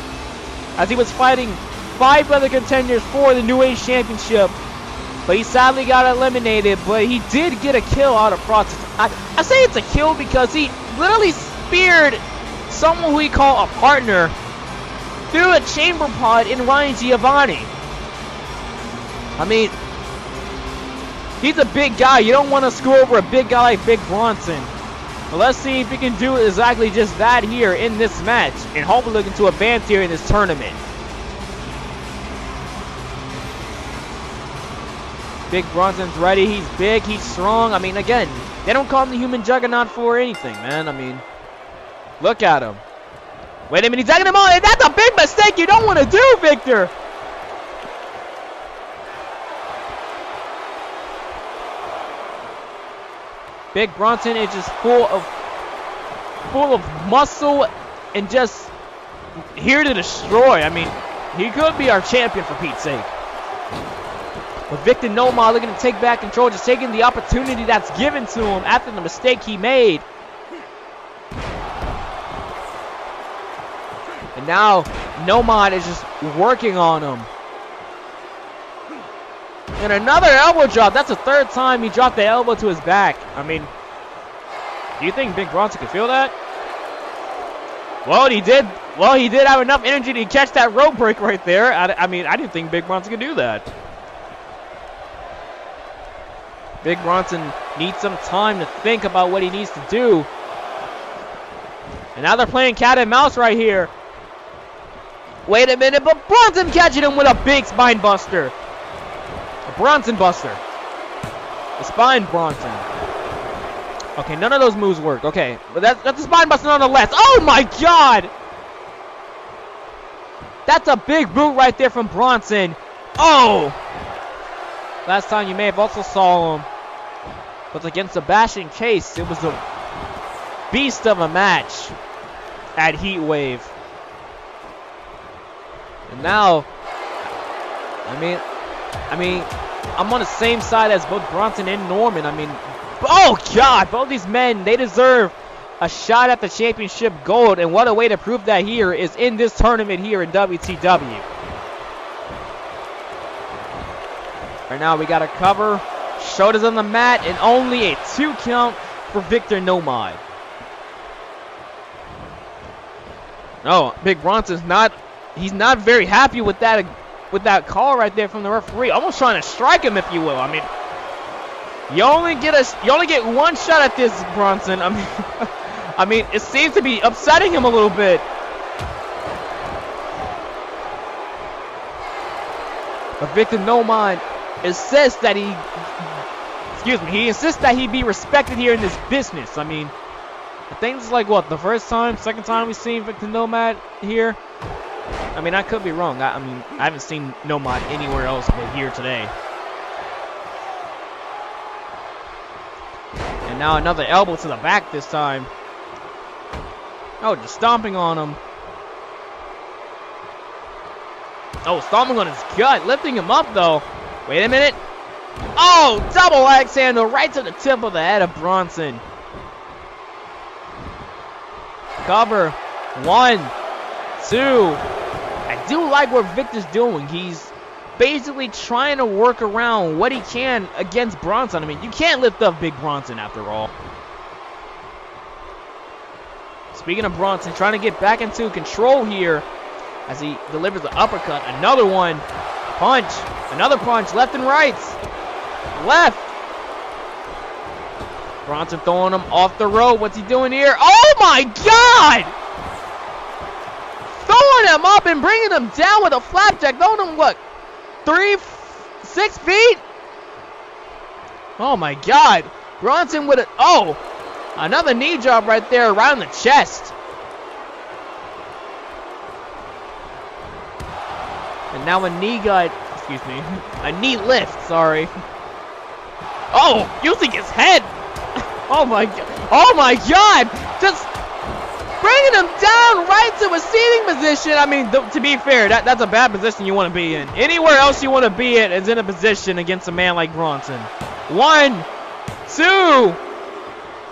as he was fighting 5 other contenders for the New Age Championship. But he sadly got eliminated, but he did get a kill out of process. I say it's a kill because he literally speared someone who we call a partner through a chamber pod in Ryan Giovanni. I mean, he's a big guy. You don't want to screw over a big guy like Big Bronson. But let's see if he can do exactly just that here in this match, and hopefully looking to advance here in this tournament. Big Bronson's ready. He's big. He's strong. I mean, again, they don't call him the human juggernaut for anything, man. I mean, look at him. Wait a minute. He's tagging him on. And that's a big mistake you don't want to do, Victor. Big Bronson is just full of muscle and just here to destroy. I mean, he could be our champion for Pete's sake. But Victor Nomad looking to take back control, just taking the opportunity that's given to him after the mistake he made. And now Nomad is just working on him. And another elbow drop. That's the third time he dropped the elbow to his back. I mean, do you think Big Bronson could feel that? Well, he did. Well, he did have enough energy to catch that rope break right there. I mean, I didn't think Big Bronson could do that. Big Bronson needs some time to think about what he needs to do. And now they're playing cat and mouse right here. Wait a minute, but Bronson catching him with a big spine buster. A Bronson buster. The spine Bronson. Okay, none of those moves work. Okay, but that's a spine buster nonetheless. Oh my God! That's a big boot right there from Bronson. Oh! Last time you may have also saw him was against Sebastian Case. It was a beast of a match at Heat Wave. And now, I mean, I'm on the same side as both Bronson and Norman. I mean, oh God, both these men, they deserve a shot at the championship gold, and what a way to prove that here is in this tournament here in WTW. Right now we got a cover, shoulders on the mat, and only a 2 count for Victor Nomad. No, Big Bronson's he's not very happy with that call right there from the referee. Almost trying to strike him, if you will. I mean, you only get one shot at this, Bronson. I mean, it seems to be upsetting him a little bit. But Victor Nomad insists that he insists that he be respected here in this business. I mean, I think this is like, what, the first time, second time we've seen Victor Nomad here? I mean, I could be wrong. I mean, I haven't seen Nomad anywhere else but here today. And now another elbow to the back this time. Oh, just stomping on him. Oh, stomping on his gut, lifting him up though. Wait a minute. Oh, double axe handle right to the tip of the head of Bronson. Cover. 1, 2. I do like what Victor's doing. He's basically trying to work around what he can against Bronson. I mean, you can't lift up Big Bronson after all. Speaking of Bronson, trying to get back into control here as he delivers the uppercut. Another one. Punch. Another punch. Left and right. Left. Bronson throwing him off the rope. What's he doing here? Oh my God! Throwing him up and bringing him down with a flapjack. Throwing him, what, 6 feet? Oh my God. Bronson with it. Oh! Another knee drop right there around the chest. And now a knee lift, sorry. Oh, using his head. Oh my God. Just bringing him down right to a seating position. I mean, to be fair, that's a bad position you want to be in. Anywhere else you want to be in is in a position against a man like Bronson. 1, 2.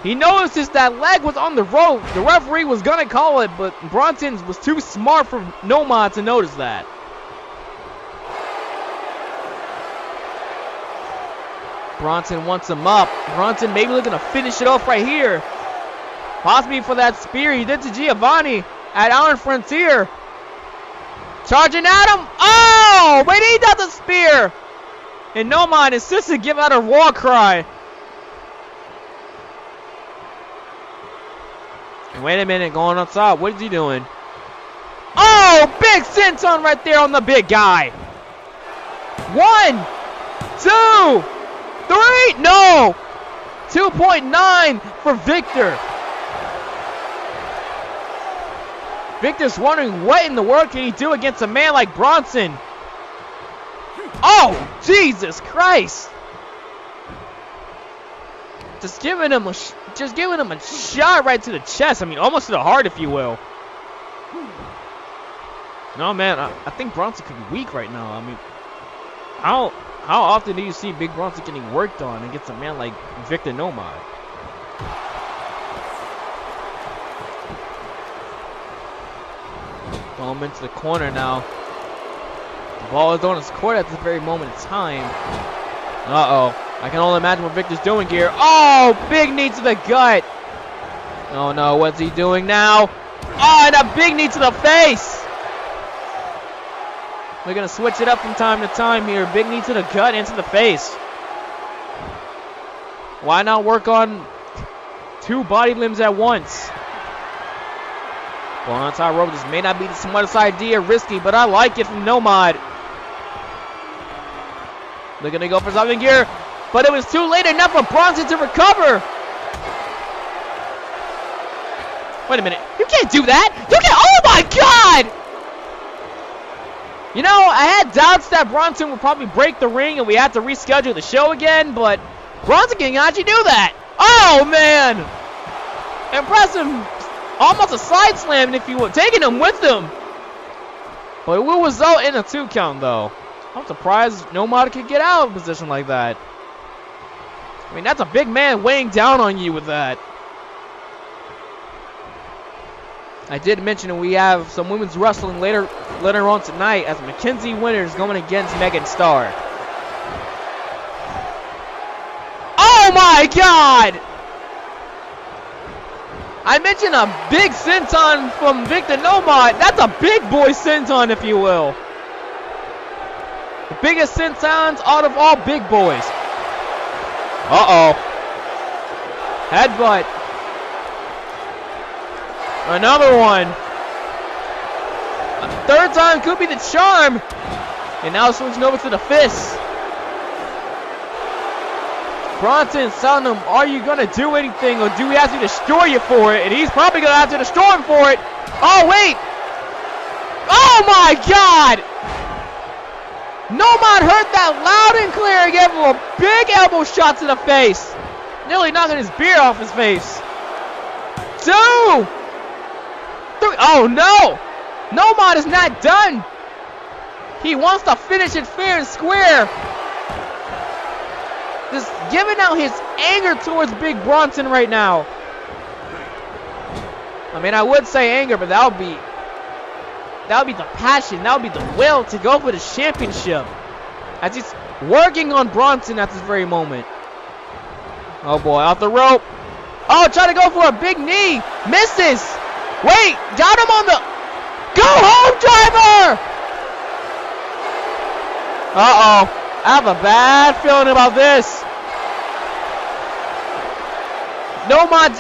He notices that leg was on the rope. The referee was going to call it, but Bronson was too smart for Nomad to notice that. Bronson wants him up. Bronson maybe looking to finish it off right here. Possibly for that spear he did to Giovanni at Iron Frontier. Charging at him. Oh, but he does a spear. And Nomad insists to give out a war cry. And wait a minute, going on top. What is he doing? Oh, big senton right there on the big guy. 1, 2, 3. No. 2.9 for Victor. Victor's wondering what in the world can he do against a man like Bronson. Oh, Jesus Christ. Just giving him a shot right to the chest. I mean, almost to the heart, if you will. No, man, I think Bronson could be weak right now. I mean, how often do you see Big Bronson getting worked on against a man like Victor Nomad? Throw him into the corner now. The ball is on his court at this very moment in time. Uh-oh. I can only imagine what Victor's doing here. Oh, big knee to the gut. Oh, no. What's he doing now? Oh, and a big knee to the face. We're going to switch it up from time to time here. Big knee to the gut and to the face. Why not work on 2 body limbs at once? Well, on top rope, this may not be the smartest idea, risky, but I like it from Nomad. They're going to go for something here, but it was too late enough for Bronson to recover. Wait a minute. You can't do that. You can't. Oh, my God. You know, I had doubts that Bronson would probably break the ring and we had to reschedule the show again, but Bronson can actually do that. Oh, man. Impressive. Almost a side slam, if you will. Taking him with him. But it will result in a 2 count, though. I'm surprised Nomad could get out of a position like that. I mean, that's a big man weighing down on you with that. I did mention that we have some women's wrestling later on tonight as Mackenzie Winters going against Megan Starr. Oh my God! I mentioned a big senton from Victor Nomad. That's a big boy senton, if you will. The biggest sentons out of all big boys. Uh-oh. Headbutt. Another one. A 3rd time could be the charm. And now switching over to the fist. Bronson telling him, are you going to do anything or do we have to destroy you for it? And he's probably going to have to destroy him for it. Oh, wait. Oh, my God. Nomad heard that loud and clear and gave him a big elbow shot to the face. Nearly knocking his beer off his face. 2, 3. Oh, no. Nomad is not done. He wants to finish it fair and square. Just giving out his anger towards Big Bronson right now. I mean, I would say anger, but that would be the passion. That would be the will to go for the championship. As he's working on Bronson at this very moment. Oh boy, off the rope. Oh, trying to go for a big knee. Misses. Wait, got him on the go home driver. Uh-oh. I have a bad feeling about this. Nomad's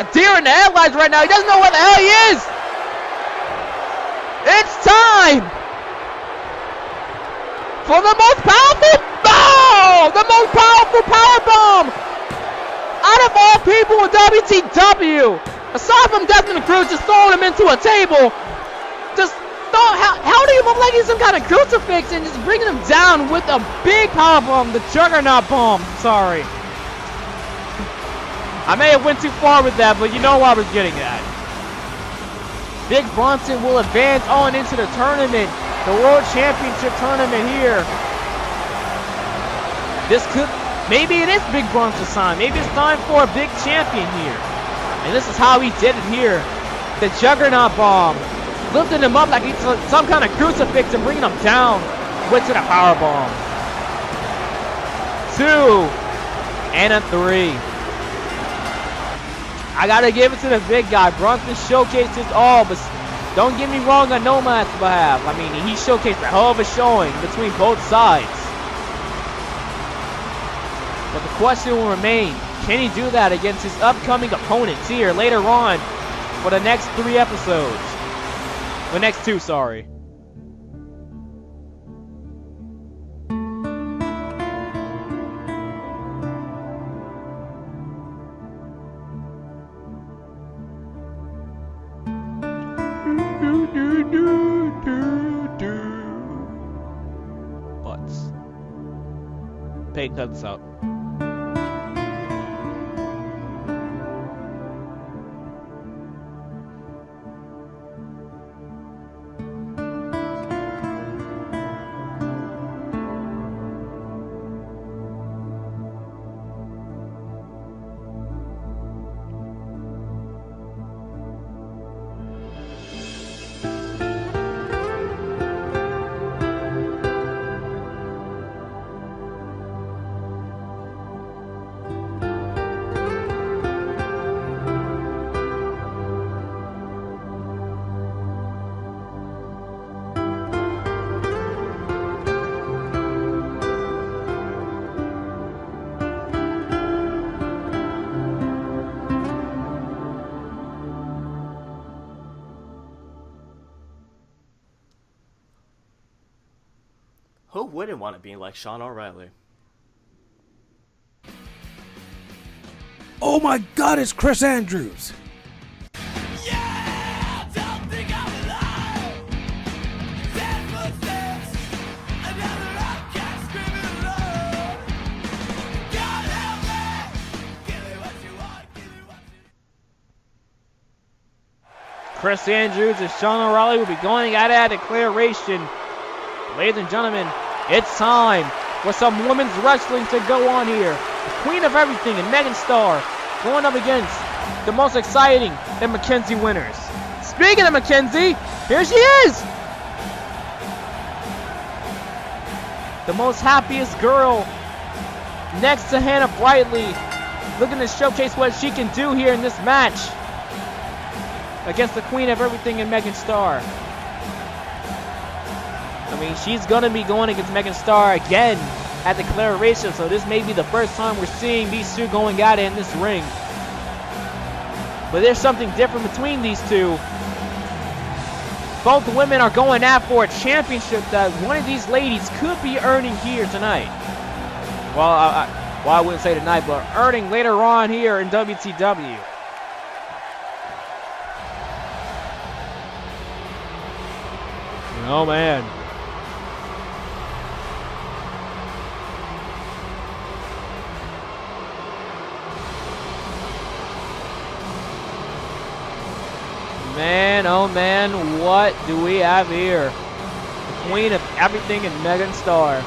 a deer in the headlights right now. He doesn't know where the hell he is. It's time for the most powerful bomb! The most powerful power bomb out of all people in WTW. Aside from Desmond Cruz just throwing him into a table, just how do you look like he's some kind of crucifix and just bringing him down with a big power bomb, the Juggernaut bomb. Sorry. I may have went too far with that, but you know what I was getting at. Big Bronson will advance on into the tournament, the World Championship tournament here. Maybe it is Big Bronson's time. Maybe it's time for a big champion here. And this is how he did it here. The Juggernaut bomb. Lifting him up like he's some kind of crucifix and bringing him down. Went to the power bomb. 2 and a 3. I gotta give it to the big guy. Bronson showcased his all, but don't get me wrong on Nomad's behalf. I mean, he showcased a hell of a showing between both sides. But the question will remain, can he do that against his upcoming opponents here later on for the next 3 episodes? The next 2, sorry. Butts. Payton, cut this out. Who wouldn't want to be like Sean O'Reilly? Oh my God, it's Chris Andrews. Yeah, don't think I'm alive. Dead footsteps, another outcast screaming alone. God help me, give me what you want, give me what you Chris Andrews and Sean O'Reilly will be going at it at declaration. Ladies and gentlemen, it's time for some women's wrestling to go on here. The queen of everything and Megan Starr going up against the most exciting and Mackenzie winners. Speaking of Mackenzie, here she is! The most happiest girl next to Hannah Brightly, looking to showcase what she can do here in this match against the queen of everything and Megan Starr. I mean, she's going to be going against Megan Starr again at declaration, so this may be the first time we're seeing these two going at it in this ring. But there's something different between these two. Both women are going after a championship that one of these ladies could be earning here tonight. Well, I wouldn't say tonight, but earning later on here in WTW. Oh, man. Man, oh man, what do we have here? The queen of everything and Megan Starr.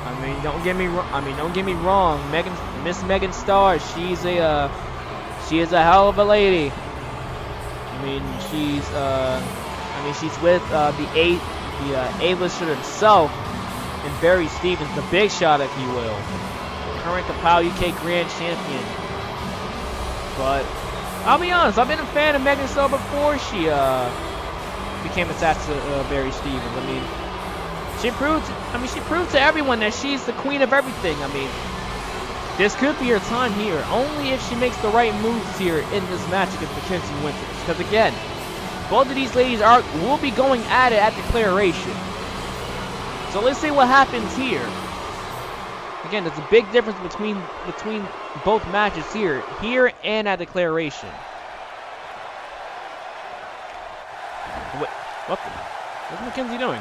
I mean, don't get me wrong. Miss Megan Starr, she is a hell of a lady. I mean, she's with the A-lister himself, and Barry Stevens, the Big Shot, if you will, the current Kapow UK Grand Champion. But I'll be honest, I've been a fan of Megan Starr before she became attached to Barry Stevens. I mean, she proved to everyone that she's the queen of everything. I mean, this could be her time here, only if she makes the right moves here in this match against Mackenzie Winters. Because again, both of these ladies will be going at it at declaration. So let's see what happens here. Again, there's a big difference between both matches here and at declaration. Wait, what's Mackenzie doing?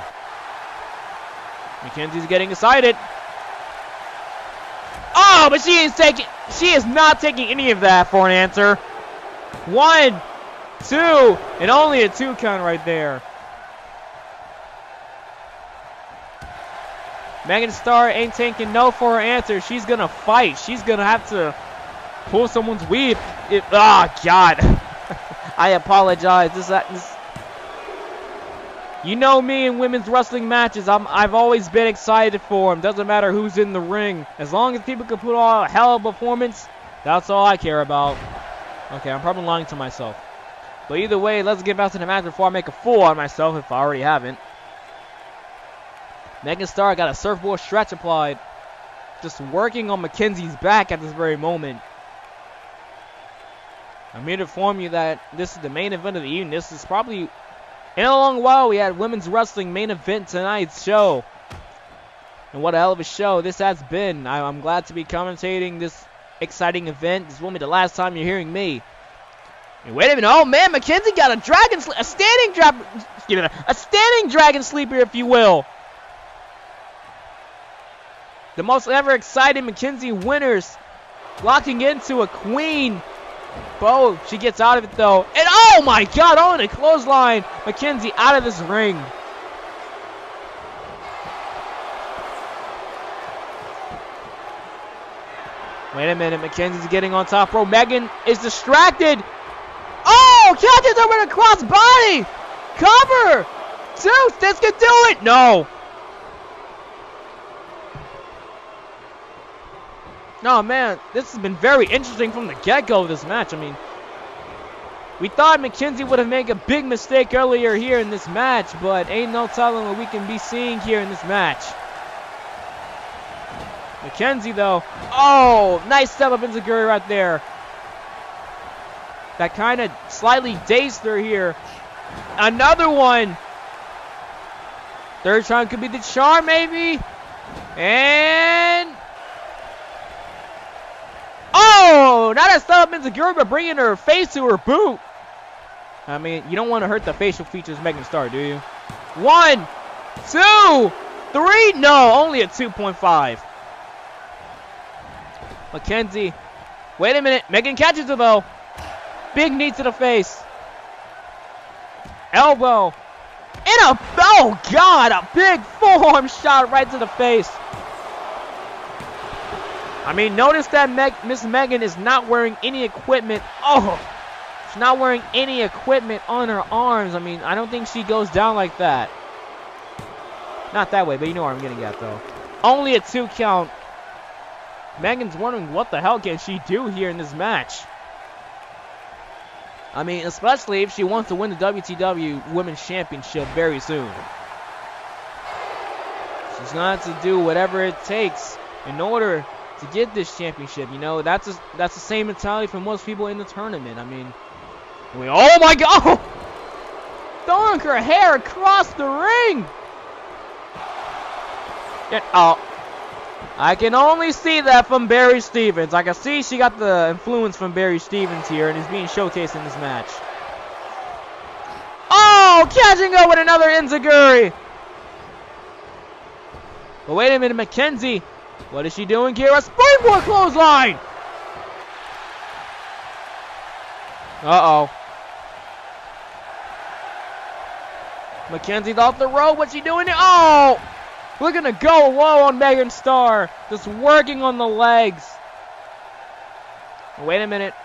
Mackenzie's getting excited. Oh, but she is not taking any of that for an answer. 1, 2, and only a 2 count right there. Megan Starr ain't taking no for her answer. She's going to fight. She's going to have to pull someone's weave. Oh, God. I apologize. You know me in women's wrestling matches. I've always been excited for them. Doesn't matter who's in the ring. As long as people can put on a hell of a performance, that's all I care about. Okay, I'm probably lying to myself. But either way, let's get back to the match before I make a fool on myself, if I already haven't. Megan Starr got a surfboard stretch applied. Just working on Mackenzie's back at this very moment. I'm here to inform you that this is the main event of the evening. This is probably, in a long while, we had women's wrestling main event tonight's show. And what a hell of a show this has been. I'm glad to be commentating this exciting event. This will be the last time you're hearing me. And wait a minute. Oh, man, Mackenzie got a standing dragon sleeper, if you will. The most ever exciting Mackenzie winners locking into a queen. Oh, she gets out of it though. And oh my God, on a clothesline. Mackenzie out of this ring. Wait a minute, Mackenzie's getting on top rope. Megan is distracted. Oh, catches her with a cross body. Cover. Zeus, this can do it. No. Oh man, this has been very interesting from the get-go of this match. I mean, we thought Mackenzie would have made a big mistake earlier here in this match, but ain't no telling what we can be seeing here in this match. Mackenzie though, oh, nice step up into Guri right there. That kind of slightly dazed her here. Another one. Third time could be the charm, maybe. And... oh! Not a stop Enziguri, but bringing her face to her boot. I mean, you don't want to hurt the facial features of Megan Starr, do you? 1, 2, 3. No, only a 2.5. Mackenzie. Wait a minute. Megan catches it, though. Big knee to the face. Elbow. And a... oh, God. A big forearm shot right to the face. I mean, notice that Miss Megan is not wearing any equipment. Oh, she's not wearing any equipment on her arms. I mean, I don't think she goes down like that. Not that way, but you know where I'm getting at, though. Only a 2 count. Megan's wondering what the hell can she do here in this match. I mean, especially if she wants to win the WTW Women's Championship very soon. She's going to have to do whatever it takes in order to get this championship. You know, that's the same mentality for most people in the tournament. I mean, oh my God! Oh! Throwing her hair across the ring. Yeah, oh, I can only see that from Barry Stevens. I can see she got the influence from Barry Stevens here and is being showcased in this match. Oh, catching up with another Enziguri. But wait a minute, Mackenzie. What is she doing here? A springboard clothesline! Uh-oh. Mackenzie's off the rope. What's she doing here? Oh! Looking to go low on Megan Starr. Just working on the legs. Wait a minute.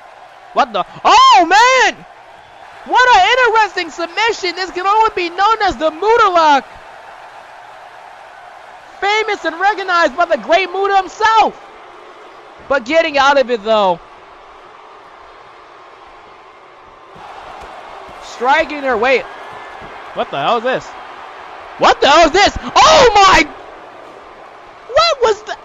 What the? Oh, man! What an interesting submission. This can only be known as the Mutalak. Famous and recognized by the great Muta himself. But getting out of it, though. Striking her. Wait. What the hell is this? What the hell is this? Oh my! What was the?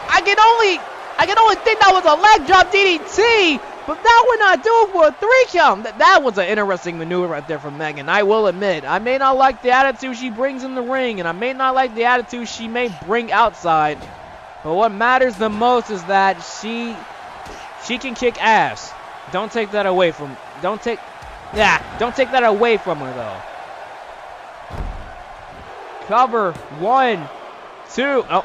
I can only think that was a leg drop DDT, but that would not do it for a 3 count. That was an interesting maneuver right there from Megan. I will admit, I may not like the attitude she brings in the ring, and I may not like the attitude she may bring outside, but what matters the most is that she can kick ass. Don't take that away from. Don't take that away from her though. Cover 1, 2. Oh,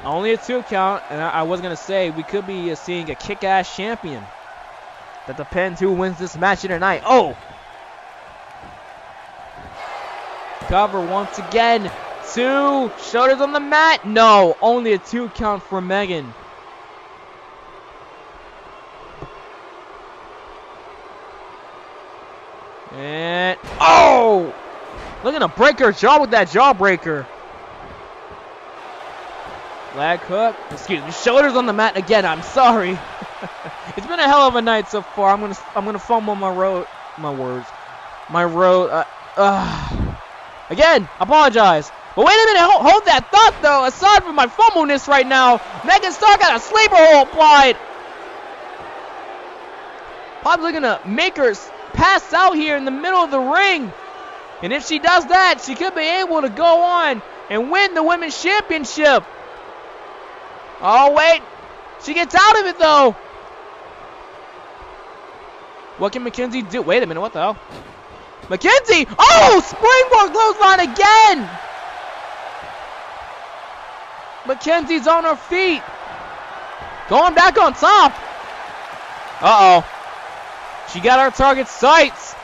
only a 2 count. And I was going to say we could be seeing a kick-ass champion. That depends who wins this match tonight. Oh! Cover once again. 2. Shoulders on the mat. No, only a 2 count for Megan. And... oh! Looking to break her jaw with that jawbreaker. Leg hook. Excuse me. Shoulders on the mat again. I'm sorry. It's been a hell of a night so far. I'm gonna fumble my words. Again, apologize. But wait a minute. Hold that thought though. Aside from my fumbleness right now, Megan Starr got a sleeper hold applied. Probably gonna make her pass out here in the middle of the ring. And if she does that, she could be able to go on and win the Women's Championship. Oh, wait. She gets out of it, though. What can Mackenzie do? Wait a minute. What the hell? Mackenzie! Oh, springboard clothesline again. Mackenzie's on her feet. Going back on top. Uh-oh. She got her target sights.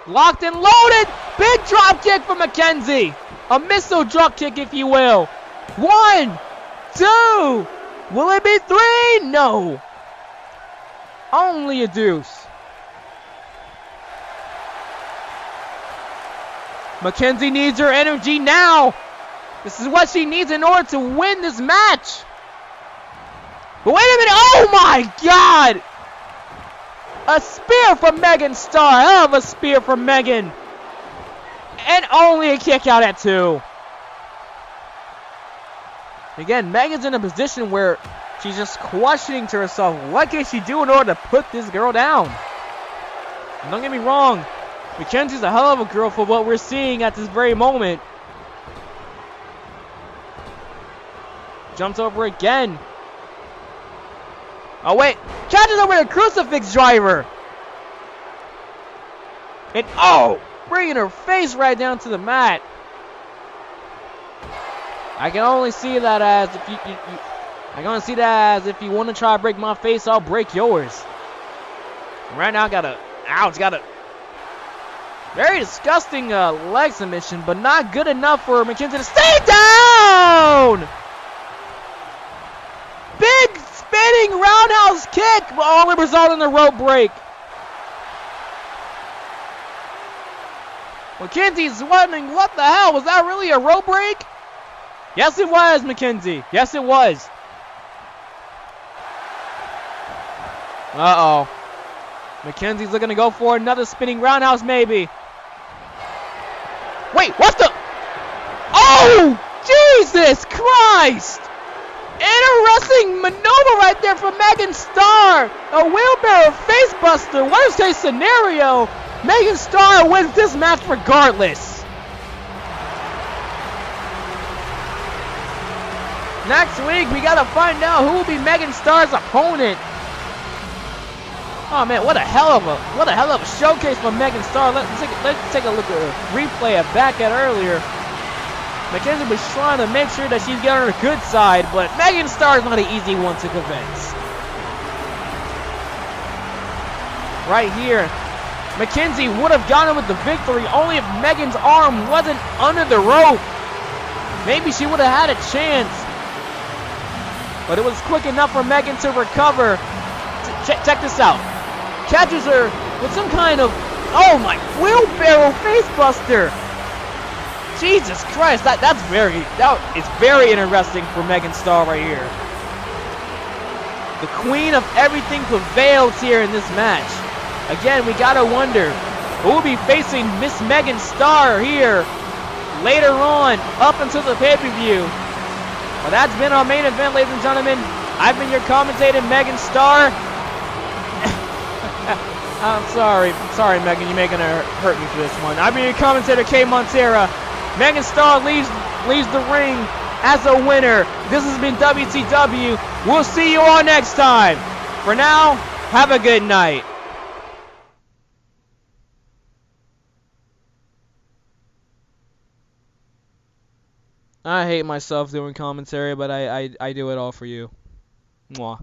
Locked and loaded. Big drop kick for Mackenzie. A missile drop kick, if you will. 1, 2. Will it be 3? No. Only a deuce. Mackenzie needs her energy now. This is what she needs in order to win this match. But wait a minute. Oh, my God. A spear from Megan Starr. Hell of a spear from Megan. And only a kick out at 2. Again, Megan's in a position where she's just questioning to herself, what can she do in order to put this girl down? And don't get me wrong, Mackenzie's a hell of a girl for what we're seeing at this very moment. Jumps over again. Oh, wait. Catches over the crucifix driver. And, oh, bringing her face right down to the mat. I can only see that as if I can only see that as if you want to try to break my face, I'll break yours. Right now, got a very disgusting leg submission, but not good enough for McKenzie to stay down. Big spinning roundhouse kick, but only result in a rope break. McKenzie's wondering, what the hell? Was that really a rope break? Yes, it was, McKenzie. Yes, it was. Uh-oh. McKenzie's looking to go for another spinning roundhouse, maybe. Wait, what the? Oh, Jesus Christ! Interesting maneuver right there from Megan Starr. A wheelbarrow facebuster. Worst case scenario, Megan Starr wins this match regardless. Next week, we gotta find out who will be Megan Starr's opponent. Oh man, what a hell of a showcase for Megan Starr. Let's take a look at a replay of back at earlier. Mackenzie was trying to make sure that she's getting her good side, but Megan Starr is not an easy one to convince. Right here, Mackenzie would have gotten with the victory only if Megan's arm wasn't under the rope. Maybe she would have had a chance. But it was quick enough for Megan to recover. Check this out. Catches her with some kind of, oh my, wheelbarrow facebuster. Jesus Christ, that is very interesting for Megan Starr right here. The queen of everything prevails here in this match. Again, we gotta wonder who will be facing Miss Megan Starr here later on, up until the pay-per-view. Well, that's been our main event, ladies and gentlemen. I've been your commentator, Megan Starr. I'm sorry, Megan, you're making her hurt me for this one. I've been your commentator, Kay Montera. Megan Starr leaves the ring as a winner. This has been WTW. We'll see you all next time. For now, have a good night. I hate myself doing commentary, but I do it all for you. Mwah.